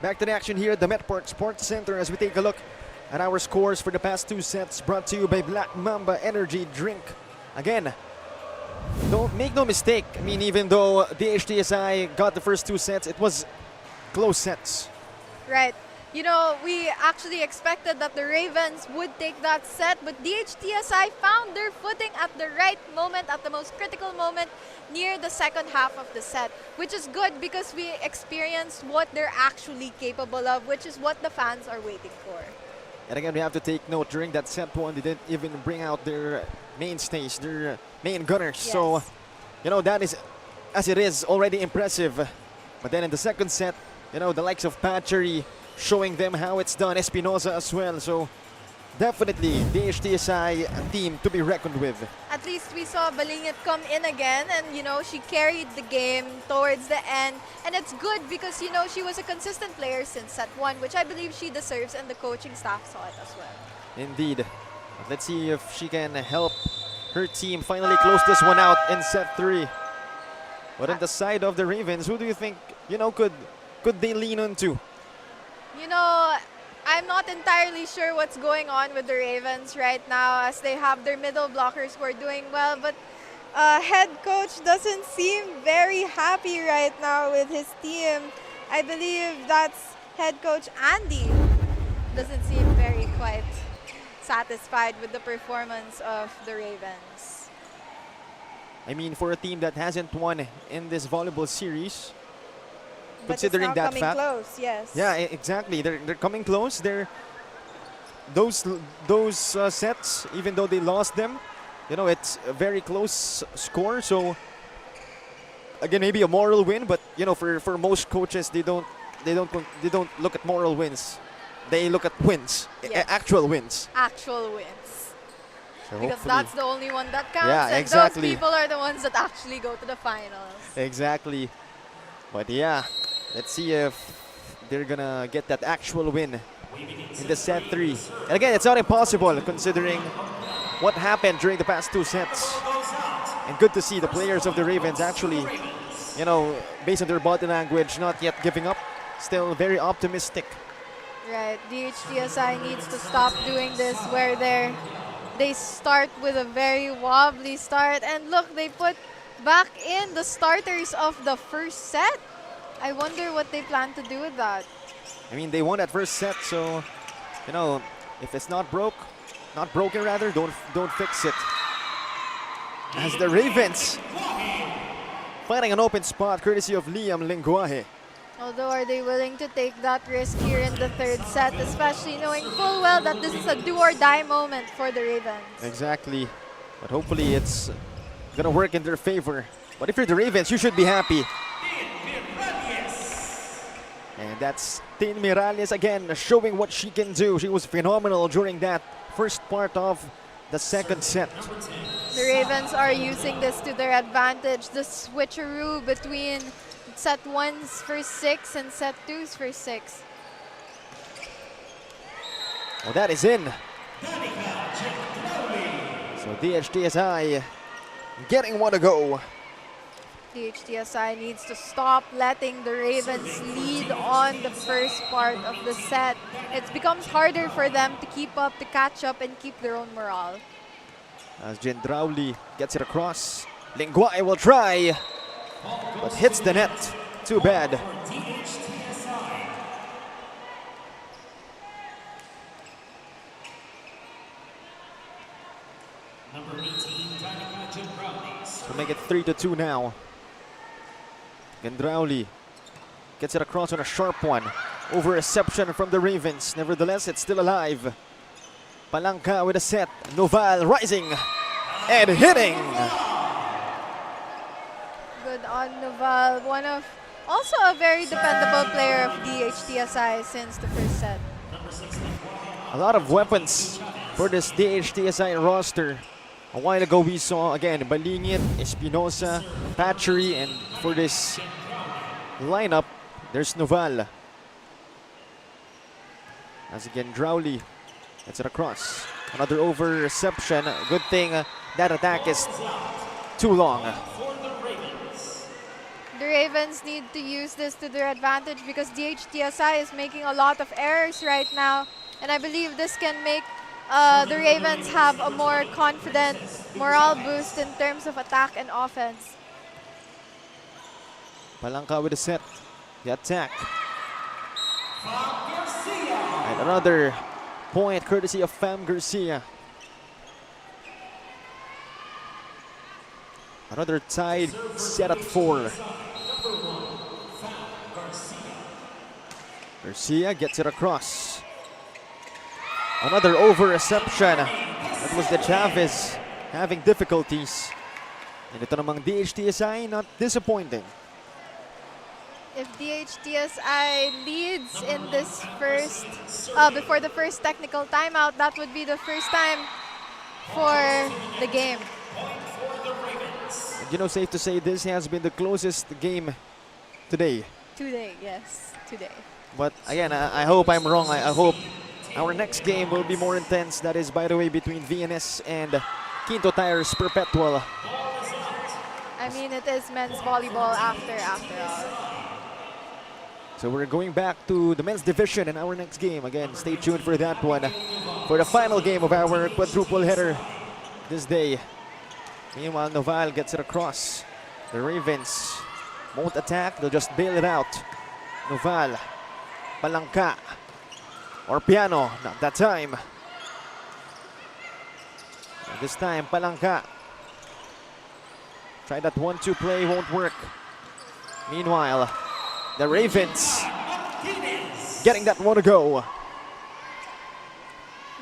Back to the action here at the Metport Sports Center as we take a look at our scores for the past 2 sets, brought to you by Black Mamba Energy Drink. Again, don't make no mistake. I mean, even though DHTSI got the first 2 sets, it was close sets. Right. You know, we actually expected that the Ravens would take that set, but DHTSI found their footing at the right moment, at the most critical moment, near the second half of the set, which is good because we experienced what they're actually capable of, which is what the fans are waiting for. And again, we have to take note, during that set one, they didn't even bring out their mainstays, their main gunners. Yes. So, you know, that is, as it is, already impressive. But then in the second set, you know, the likes of Patchery showing them how it's done, Espinosa as well. So, definitely, the HTSI team to be reckoned with. At least we saw Balingit come in again, and you know, she carried the game towards the end, and it's good because you know, she was a consistent player since set 1, which I believe she deserves, and the coaching staff saw it as well. Indeed. But let's see if she can help her team finally close this one out in set 3. But on the side of the Ravens, who do you think, you know, could they lean on to? You know, I'm not entirely sure what's going on with the Ravens right now, as they have their middle blockers who are doing well, but head coach doesn't seem very happy right now with his team. I believe that's head coach Andy. Doesn't seem very quite satisfied with the performance of the Ravens. I mean, for a team that hasn't won in this volleyball series, But considering it's now that coming fact, close, yes. yeah, exactly. They're coming close. Those sets, even though they lost them, you know, it's a very close score. So again, maybe a moral win, but you know, for most coaches, they don't look at moral wins. They look at wins, Yes. actual wins. Actual wins. So Because hopefully- that's the only one that counts, Yeah, and exactly. those people are the ones that actually go to the finals. Exactly. But yeah, let's see if they're gonna get that actual win in the set 3. And again, it's not impossible considering what happened during the past 2 sets. And good to see the players of the Ravens actually, you know, based on their body language, not yet giving up. Still very optimistic. Right, DHTSI needs to stop doing this where they start with a very wobbly start, and look, they put back in the starters of the first set. I wonder what they plan to do with that. I mean, they won that first set, so you know, if it's not broken rather, don't fix it. As the Ravens finding an open spot courtesy of Liam Lenguaje. Although, are they willing to take that risk here in the third set, especially knowing full well that this is a do or die moment for the Ravens? Exactly. But hopefully it's gonna work in their favor. But if you're the Ravens, you should be happy. And that's Tin Miralles again, showing what she can do. She was phenomenal during that first part of the second set. The Ravens are using this to their advantage, the switcheroo between set 1's first 6 and set 2's first 6. Well, that is in. So DHTSI getting one to go. DHTSI needs to stop letting the Ravens lead on the first part of the set. It becomes harder for them to keep up, to catch up, and keep their own morale. As Gendrauli gets it across. Lenguaje will try, but hits the net. Too bad. Number 18, Danica Gendraulis. To make it 3-2 now. Gendrauli gets it across on a sharp one. Over reception from the Ravens. Nevertheless, it's still alive. Palanca with a set. Noval rising and hitting. Good on Noval, one of also a very dependable player of DHTSI since the first set. A lot of weapons for this DHTSI roster. A while ago we saw again Balingit, Espinosa, Patchery, and for this lineup there's Noval. As again Drowley gets it across. Another over reception. Good thing that attack is too long. The Ravens need to use this to their advantage because DHTSI is making a lot of errors right now. And I believe this can make the Ravens have a more confident morale boost in terms of attack and offense. Palangka with the set. The attack. And another point courtesy of Fam Garcia. Another tied set at 4. Garcia gets it across. Another over reception. That was the Chavez having difficulties. And ito namang DHTSI not disappointing. If DHTSI leads in this first, before the first technical timeout, that would be the first time for the game. And you know, safe to say this has been the closest game today. Today, yes, today. But again, I hope I'm wrong. I hope our next game will be more intense. That is, by the way, between VNS and Quinto Tires Perpetual. I mean, it is men's volleyball after all. So we're going back to the men's division in our next game. Again, stay tuned for that one. For the final game of our quadruple header this day. Meanwhile, Noval gets it across. The Ravens won't attack. They'll just bail it out. Noval. Palangka. Or Piano. Not that time. And this time, Palangka. Try that 1-2 play. Won't work. Meanwhile, the Ravens getting that one to go.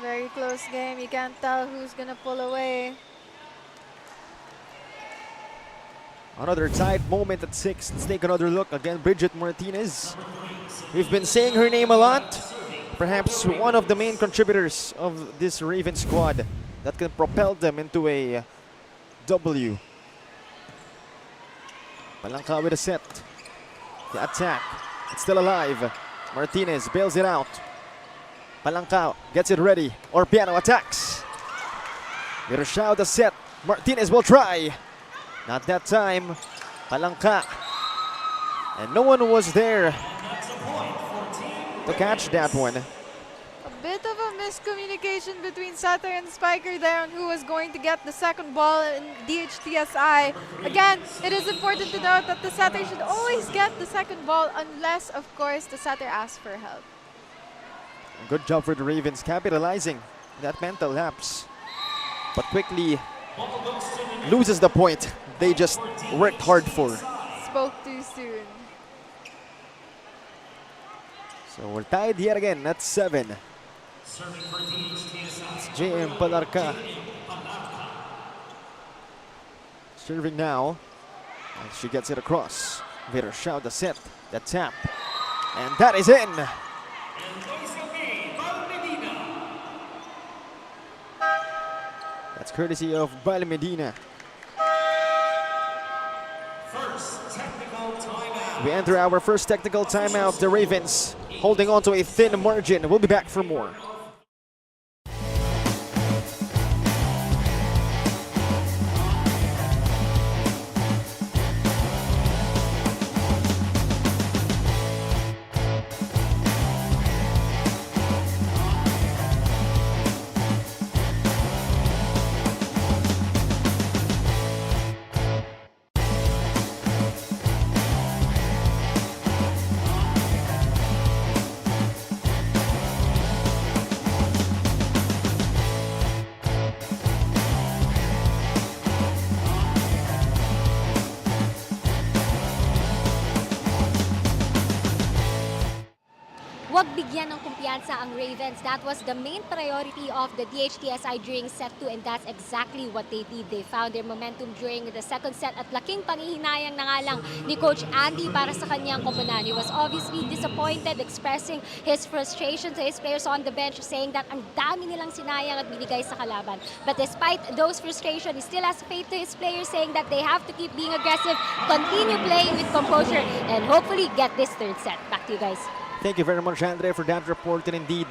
Very close game. You can't tell who's gonna pull away. Another tight moment at 6. Let's take another look. Again, Bridget Martinez. We've been saying her name a lot. Perhaps one of the main contributors of this Raven squad that can propel them into a W. Palangka with a set. The attack. It's still alive. Martinez bails it out. Palangka gets it ready. Or Piano attacks. Virashao the set. Martinez will try. Not that time. Palangka. And no one was there to catch that one. A bit of a miscommunication between setter and spiker there on who was going to get the second ball in DHTSI. Again, it is important to note that the setter should always get the second ball unless, of course, the setter asks for help. Good job for the Ravens capitalizing that mental lapse. But quickly loses the point they just worked hard for. Spoke too soon. So we're tied yet again at 7. It's JM Palarca serving now. And she gets it across. Virashao the set, the tap. And that is in. That's courtesy of Bal Medina. We enter our first technical timeout. The Ravens holding on to a thin margin. We'll be back for more. Huwag bigyan ng kumpiyansa ang Ravens. That was the main priority of the DHTSI during set 2 and that's exactly what they did. They found their momentum during the second set at laking panghihinayang na nga lang ni Coach Andy para sa kanyang koponan. He was obviously disappointed, expressing his frustration to his players on the bench, saying that ang dami nilang sinayang at binigay sa kalaban. But despite those frustrations, he still has faith to his players, saying that they have to keep being aggressive, continue playing with composure, and hopefully get this third set. Back to you guys. Thank you very much, Andre, for that report. And indeed,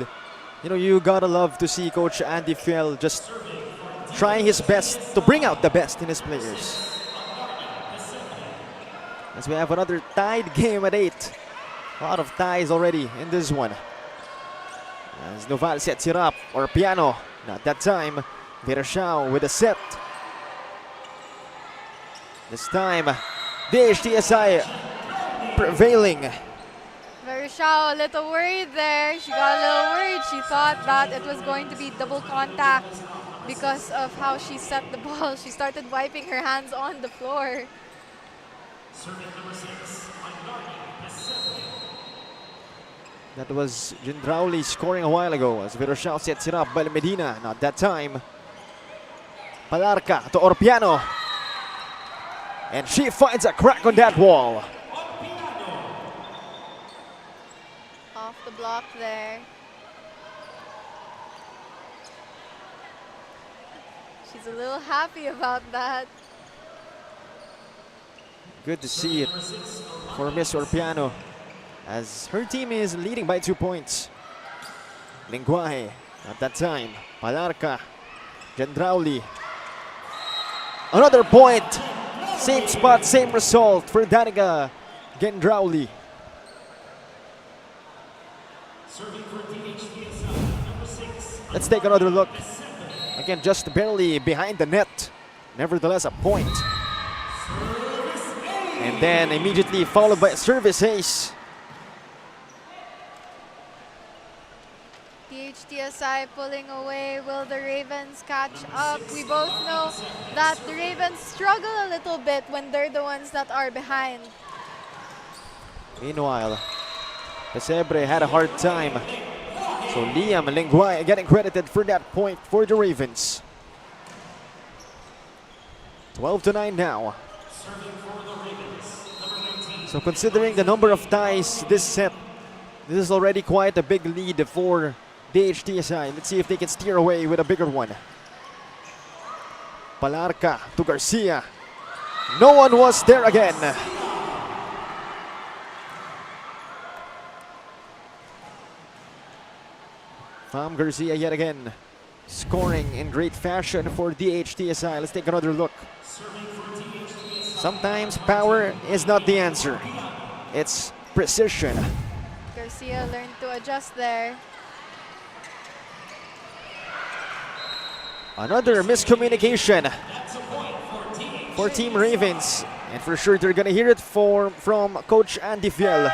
you know, you gotta love to see Coach Andy Fiel just trying his best to bring out the best in his players. as we have another tied game at 8. A lot of ties already in this one. As Noval sets it up, or Piano, not that time. Virashao with a set. This time, DHTSI prevailing. Verishao a little worried there. She got a little worried. She thought that it was going to be double contact because of how she set the ball. She started wiping her hands on the floor. That was Jindrauli scoring a while ago as Virashao sets it up by Medina. Not that time. Palarca to Orpiano. And she finds a crack on that wall. Off the block there. She's a little happy about that. Good to see it for Miss Orpiano as her team is leading by 2 points. Linguaje at that time. Palarca. Gendrauli. Another point. Same spot, same result for Danica Gendrauli. Let's take another look. Again, just barely behind the net. Nevertheless, a point. And then immediately followed by a service ace. DHTSI pulling away. Will the Ravens catch up? We both know that the Ravens struggle a little bit when they're the ones that are behind. Meanwhile, Pesebre had a hard time. So Liam Linguaje getting credited for that point for the Ravens. 12-9 now. So considering the number of ties this set, this is already quite a big lead for DHTSI. Let's see if they can steer away with a bigger one. Palarca to Garcia. No one was there again. Fam Garcia yet again scoring in great fashion for DHTSI. Let's take another look. Sometimes power is not the answer. It's precision. Garcia learned to adjust there. Another miscommunication for Team Ravens. And for sure they're gonna hear it from Coach Andy Fiel.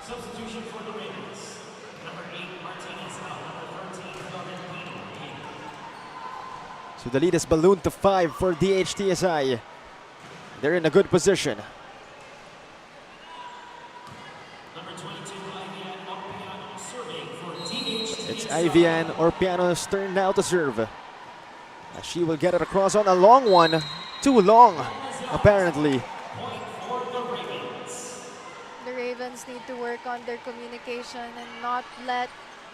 Substitution for the Ravens. Number 8, Martinez out. Number 13, Valentin. So the lead is ballooned to 5 for DHTSI. They're in a good position. Number 22, Ivian Orpiano, serving for DHTSI. It's Ivian Orpiano's turn now to serve. As she will get it across on a long one. Too long, apparently. The Ravens need to work on their communication and not let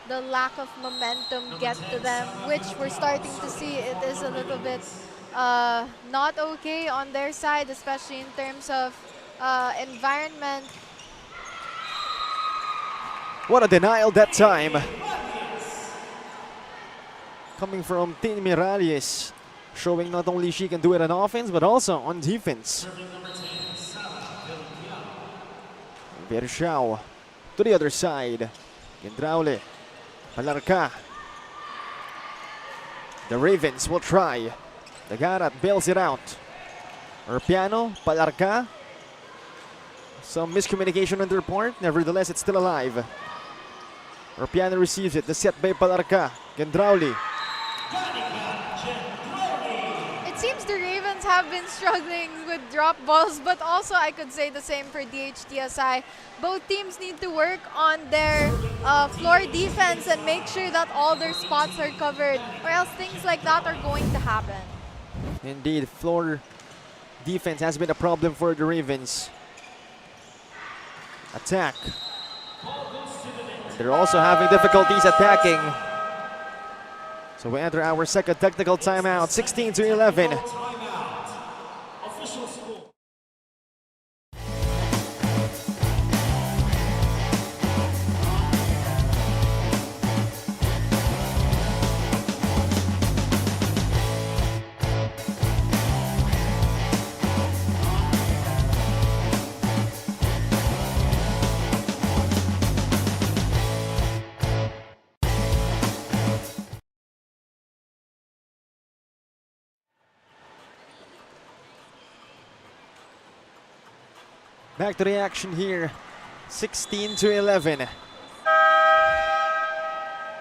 the lack of momentum get to them, which we're starting to see. It is a little bit not okay on their side, especially in terms of environment. What a denial that time. Coming from Tin Miralles, showing not only she can do it on offense, but also on defense. Virashao to the other side. Gendraule, Palarca. The Ravens will try. The Garat bails it out. Orpiano, Palarca. Some miscommunication on their part. Nevertheless, it's still alive. Orpiano receives it. The set by Palarca. Gendrauli. It seems the Ravens have been struggling with drop balls, but also I could say the same for DHTSI. Both teams need to work on their floor defense and make sure that all their spots are covered, or else things like that are going to happen. Indeed, floor defense has been a problem for the Ravens. Attack. They're also having difficulties attacking. So we enter our second technical timeout, 16-11. Official score. Back to the action here. 16-11.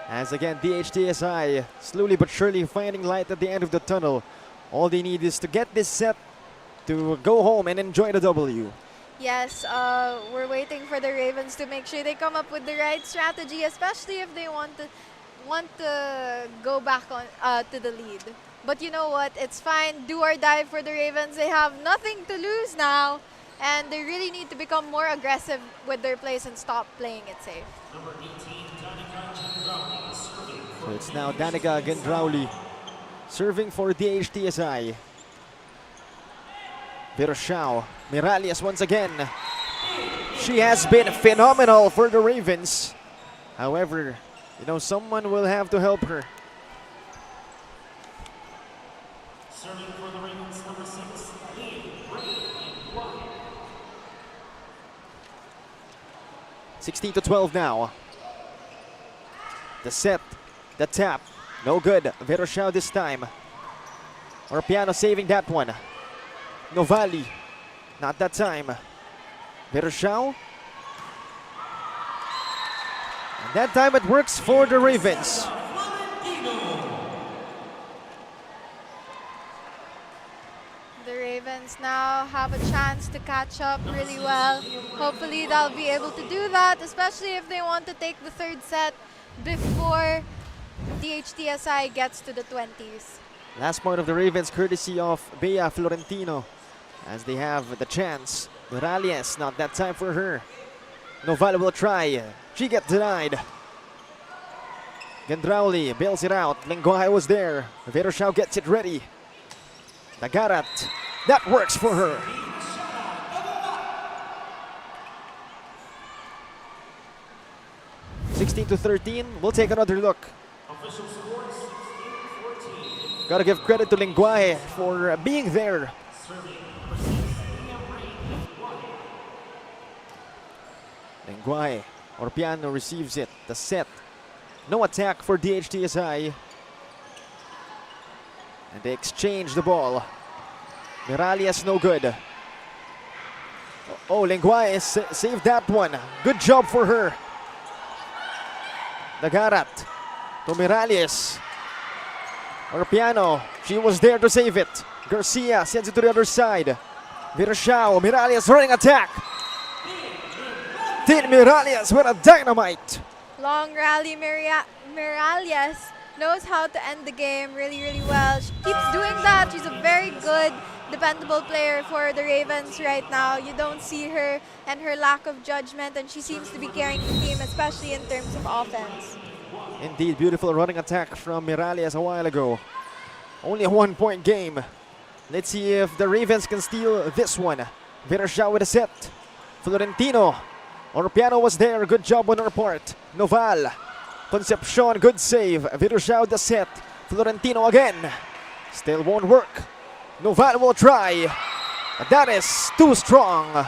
As again, DHTSI slowly but surely finding light at the end of the tunnel. All they need is to get this set to go home and enjoy the W. Yes, we're waiting for the Ravens to make sure they come up with the right strategy, especially if they want to go back on to the lead. But you know what? It's fine. Do or die for the Ravens. They have nothing to lose now, and they really need to become more aggressive with their plays and stop playing it safe. Number 18, Danica Gendrauli, serving So it's now Danica Gendrauli serving for DHTSI. Virshao Miralles once again. She has been phenomenal for the Ravens. However, you know, someone will have to help her. Serving for the Ravens, number 6, Liam Ray. 16-12 now. The set, the tap, no good. Virshao this time. Orpiano saving that one. Novali, not that time. Virshao. And that time it works for the Ravens. The Ravens now have a chance to catch up really well. Hopefully they'll be able to do that, especially if they want to take the third set before DHTSI gets to the 20s. Last point of the Ravens courtesy of Bea Florentino as they have the chance. Miralles, not that time for her. Noval will try. She gets denied. Gendrauli bails it out. Lenguaje was there. Virshao gets it ready. Nagarat, that works for her. (16-13). We'll take another look. Official score 16-14. Gotta give credit to Lenguaje for being there. Serving number 6, Liam Ray. Lenguaje, Orpiano receives it. The set. No attack for DHTSI. And they exchange the ball. Miralles no good. Oh, Lenguaje saved that one. Good job for her. Nagarat to Miralles. Orpiano, she was there to save it. Garcia sends it to the other side. Virshao, Miralles running attack. Tin Miralles with a dynamite. Long rally, Miralles knows how to end the game really, really well. She keeps doing that. She's a very good, dependable player for the Ravens right now. You don't see her and her lack of judgment, and she seems to be carrying the team, especially in terms of offense. Indeed, beautiful running attack from Miralles a while ago. Only a 1-point game. Let's see if the Ravens can steal this one. Virshao with a set. Florentino. Orpiano was there. Good job on her part. Noval. Concepcion, good save. Virshao the set. Florentino again. Still won't work. Noval will try. But that is too strong.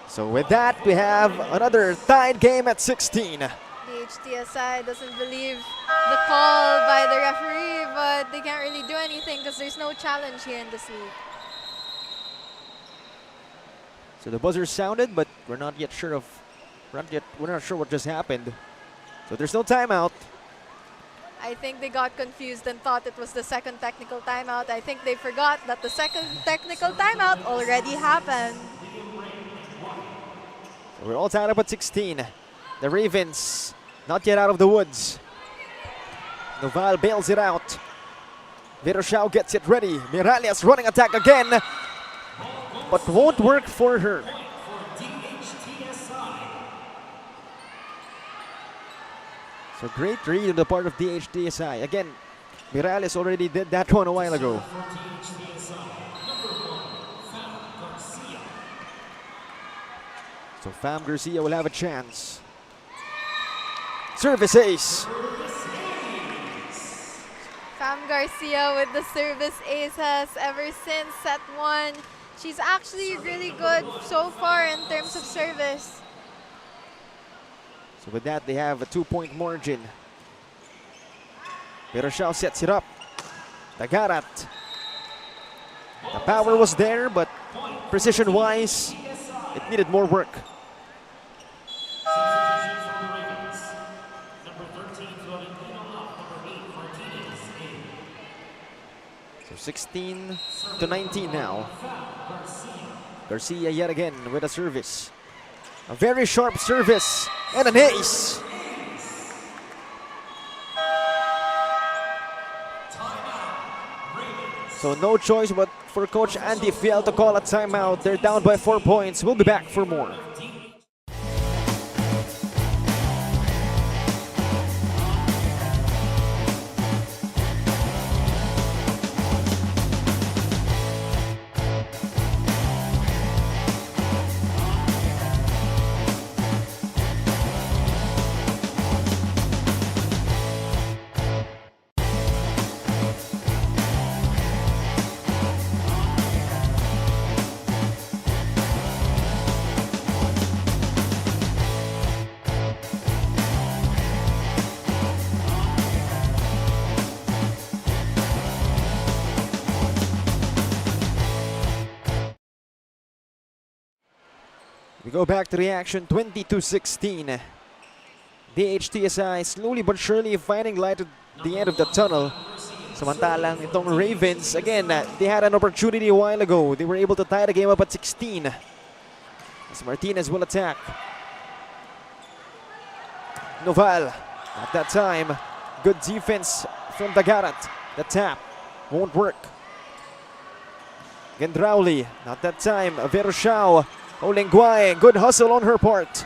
So with that, we have another tied game at 16. DHTSI doesn't believe the call by the referee, but they can't really do anything because there's no challenge here in this league. So the buzzer sounded, but we're not yet sure what just happened. So there's no timeout. I think they got confused and thought it was the second technical timeout. I think they forgot that the second technical timeout already happened. So we're all tied up at 16. The Ravens not yet out of the woods. Noval bails it out. Virshao gets it ready. Miralles running attack again, but won't work for her. So great read on the part of DHTSI. Again, Miralles already did that one a while ago. So Fam Garcia will have a chance. Service ace. Fam Garcia with the service aces ever since set 1. She's actually really good so far in terms of service. So with that, they have a 2-point margin. Virshao sets it up. Nagarat. The power was there, but precision-wise, it needed more work. Substitution for the Ravens. Number 13, floating in on up. Number 8, Martinez in. So 16 to 19 now. Garcia yet again with a service. A very sharp service and an ace. So no choice but for Coach Andy Fiel to call a timeout. They're down by 4 points. We'll be back for more. We go back to the action, 20-16. DHTSI slowly but surely finding light at the end of the tunnel. Samantalang itong Ravens, again, they had an opportunity a while ago. They were able to tie the game up at 16. As Martinez will attack. Noval, at that time, good defense from Dagarat. The tap won't work. Gendrauli, not that time, Veroshao. Olengguay, good hustle on her part.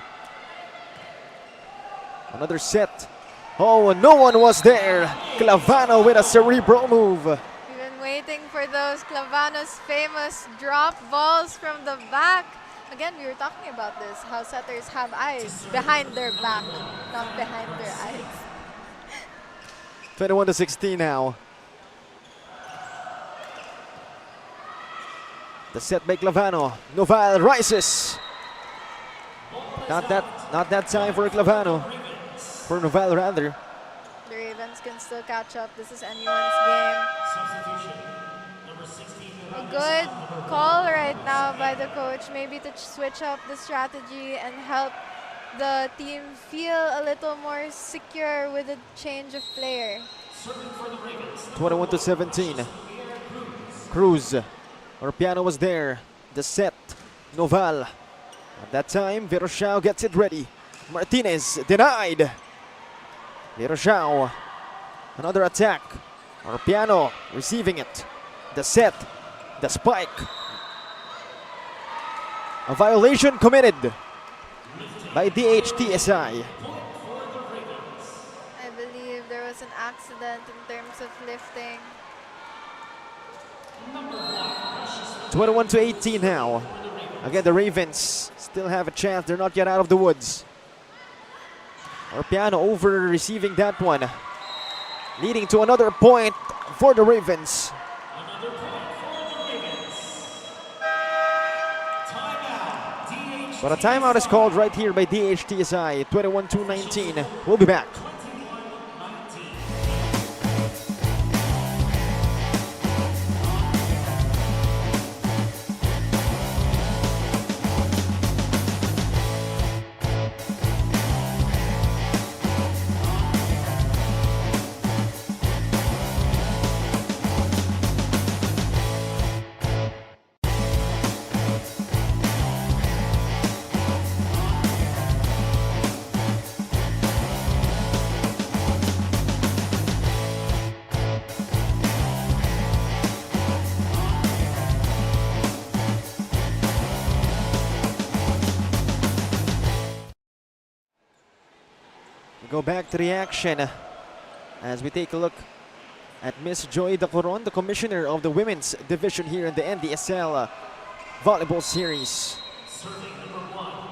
Another set. Oh, no one was there. Clavano with a cerebral move. We've been waiting for those Clavano's famous drop balls from the back. Again, we were talking about this, how setters have eyes behind their back, not behind their eyes. 21-16 now. The set by Clavano. Noval rises. Not that time for Clavano. For Noval rather. The Ravens can still catch up. This is anyone's game. Substitution. Number 16, A good call right now by the coach, maybe to switch up the strategy and help the team feel a little more secure with a change of player. 21-17. Cruz. Orpiano was there. The set. Noval. At that time, Veroshao gets it ready. Martinez denied. Veroshao. Another attack. Orpiano receiving it. The set. The spike. A violation committed by DHTSI. I believe there was an accident in terms of lifting. 21-18 now. Again, the Ravens still have a chance. They're not yet out of the woods. Orpiano over receiving that one. Leading to another point for the Ravens. another point for the Ravens. Timeout. But a timeout is called right here by DHTSI. 21-19. We'll be back. Go back to the action as we take a look at Miss Joy Dacoron, the commissioner of the women's division here in the NDSL volleyball series.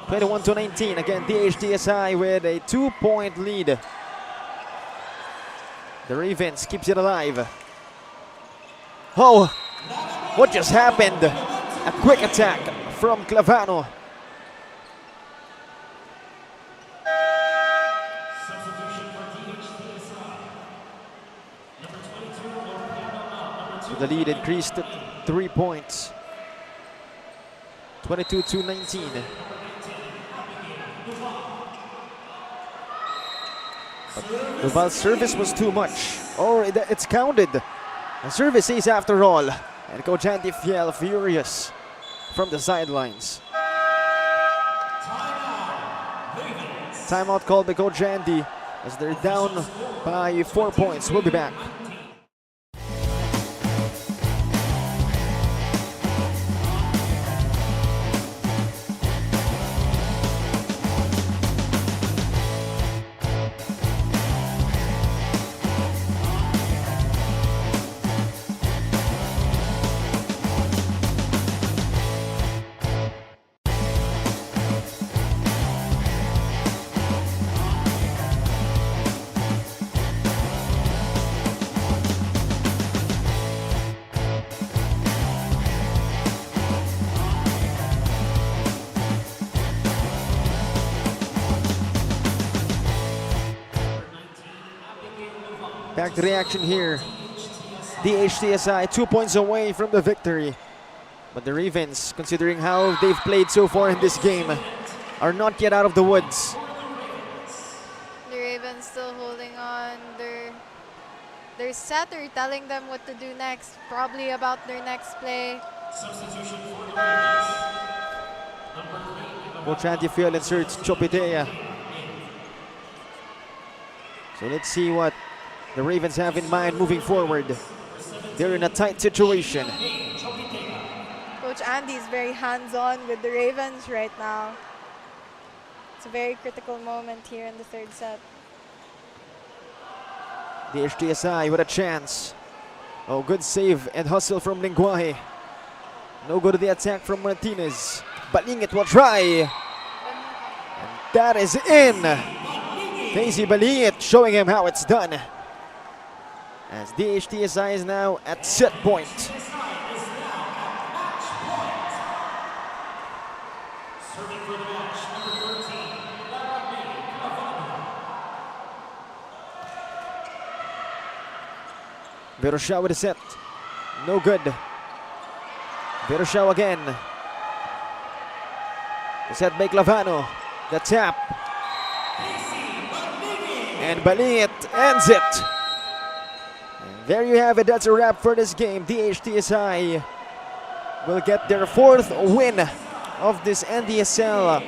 21-19, again DHTSI with a 2-point lead. The Ravens keeps it alive. Oh, what just happened? A quick attack from Clavano. So the lead increased to 3 points. 22-19. But Nuval's service was too much. Oh, it's counted. A service ace after all. And Coach Andy Fiel furious from the sidelines. Timeout called by Coach Andy as they're down by 4 points. We'll be back. Back to the action here. DHTSI 2 points away from the victory. But the Ravens, considering how they've played so far in this game, are not yet out of the woods. The Ravens still holding on. Their setter telling them what to do next, probably about their next play. Substitution for the Ravens. Number 3. Coach Andy Fiel inserts Chopitea. So let's see what the Ravens have in mind moving forward. They're in a tight situation. Coach Andy is very hands-on with the Ravens right now. It's a very critical moment here in the third set. The HTSI with a chance. Oh, good save and hustle from Lenguaje. No go to the attack from Martinez. Balingit will try. And that is in. Casey Balingit showing him how it's done. As DHTSI is now at set point. Serving for the match, number 13. Veroshaw with a set. No good. Veroshaw again. The set by Clavano. The tap. And Balingit ends it. And there you have it. That's a wrap for this game. DHTSI will get their 4th win of this NDSL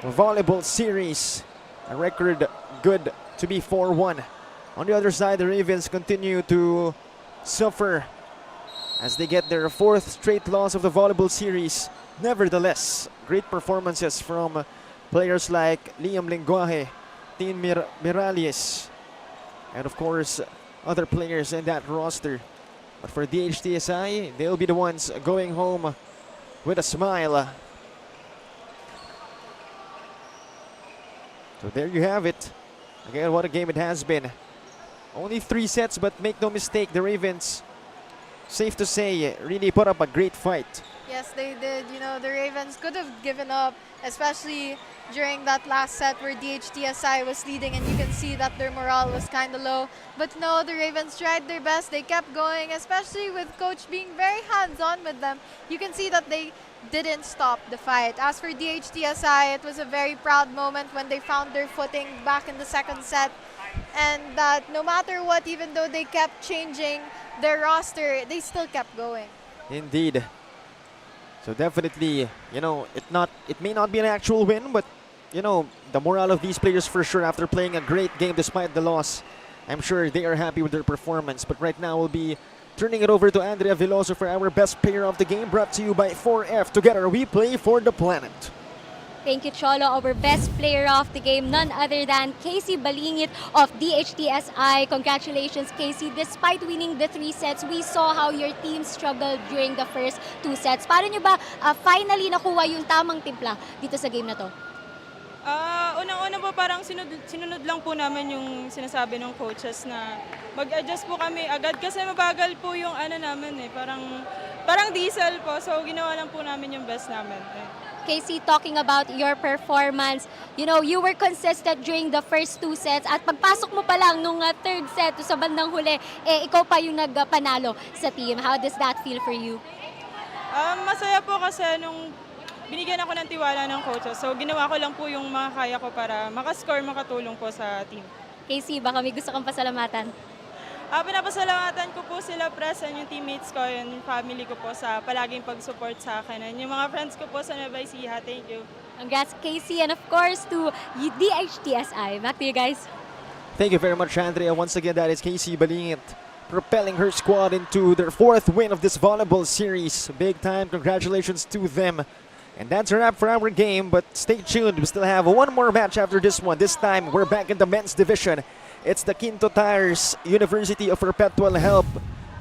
volleyball series. A record good to be 4-1. On the other side, the Ravens continue to suffer as they get their 4th straight loss of the volleyball series. Nevertheless, great performances from players like Liam Lenguaje, Tin Miralles, and of course, other players in that roster. But for DHTSI, they'll be the ones going home with a smile. So there you have it. Again, what a game it has been. Only 3 sets, but make no mistake, the Ravens, safe to say, really put up a great fight. Yes, they did. You know, the Ravens could have given up, especially during that last set where DHTSI was leading, and you can see that their morale was kind of low. But no, the Ravens tried their best. They kept going, especially with Coach being very hands-on with them. You can see that they didn't stop the fight. As for DHTSI, it was a very proud moment when they found their footing back in the second set. And that no matter what, even though they kept changing their roster, they still kept going. Indeed. So definitely, you know, it may not be an actual win, but you know, the morale of these players for sure after playing a great game despite the loss. I'm sure they are happy with their performance. But right now we'll be turning it over to Andrea Veloso for our best player of the game, brought to you by 4F. Together we play for the planet. Thank you, Cholo. Our best player of the game, none other than Casey Balingit of DHTSI. Congratulations, Casey. Despite winning the 3 sets, we saw how your team struggled during the first 2 sets. Paano nyo ba finally nakuha yung tamang timpla dito sa game na to? Unang-una po parang sinunod lang po namin yung sinasabi ng coaches na mag-adjust po kami agad kasi mabagal po yung ano namin parang diesel po. So ginawa lang po namin yung best namin. Casey, talking about your performance, you know, you were consistent during the first 2 sets at pagpasok mo pa lang nung third set sa bandang huli, ikaw pa yung nagpanalo sa team. How does that feel for you? Masaya po kasi nung binigyan ako ng tiwala ng coaches. So ginawa ko lang po yung makakaya ko para makascore, makatulong po sa team. Casey, baka may gusto kang pasalamatan. Pinapasalamatan ko po sila, Press, and yung teammates ko, yung family ko po sa palaging pag-support sa akin. And yung mga friends ko po sa Nueva Ecija, thank you. Congrats, Casey, and of course to DHTSI. Back to you guys. Thank you very much, Andrea. Once again, that is Casey Balingit propelling her squad into their 4th win of this volleyball series. Big time congratulations to them. And that's a wrap for our game, but stay tuned. We still have one more match after this one. This time, we're back in the men's division. It's the Quinto Tires University of Perpetual Help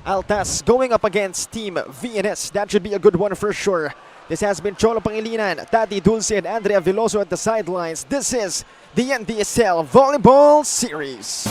Altas going up against Team VNS. That should be a good one for sure. This has been Cholo Pangilinan, Tati Dulce, and Andrea Veloso at the sidelines. This is the NDSL Volleyball Series.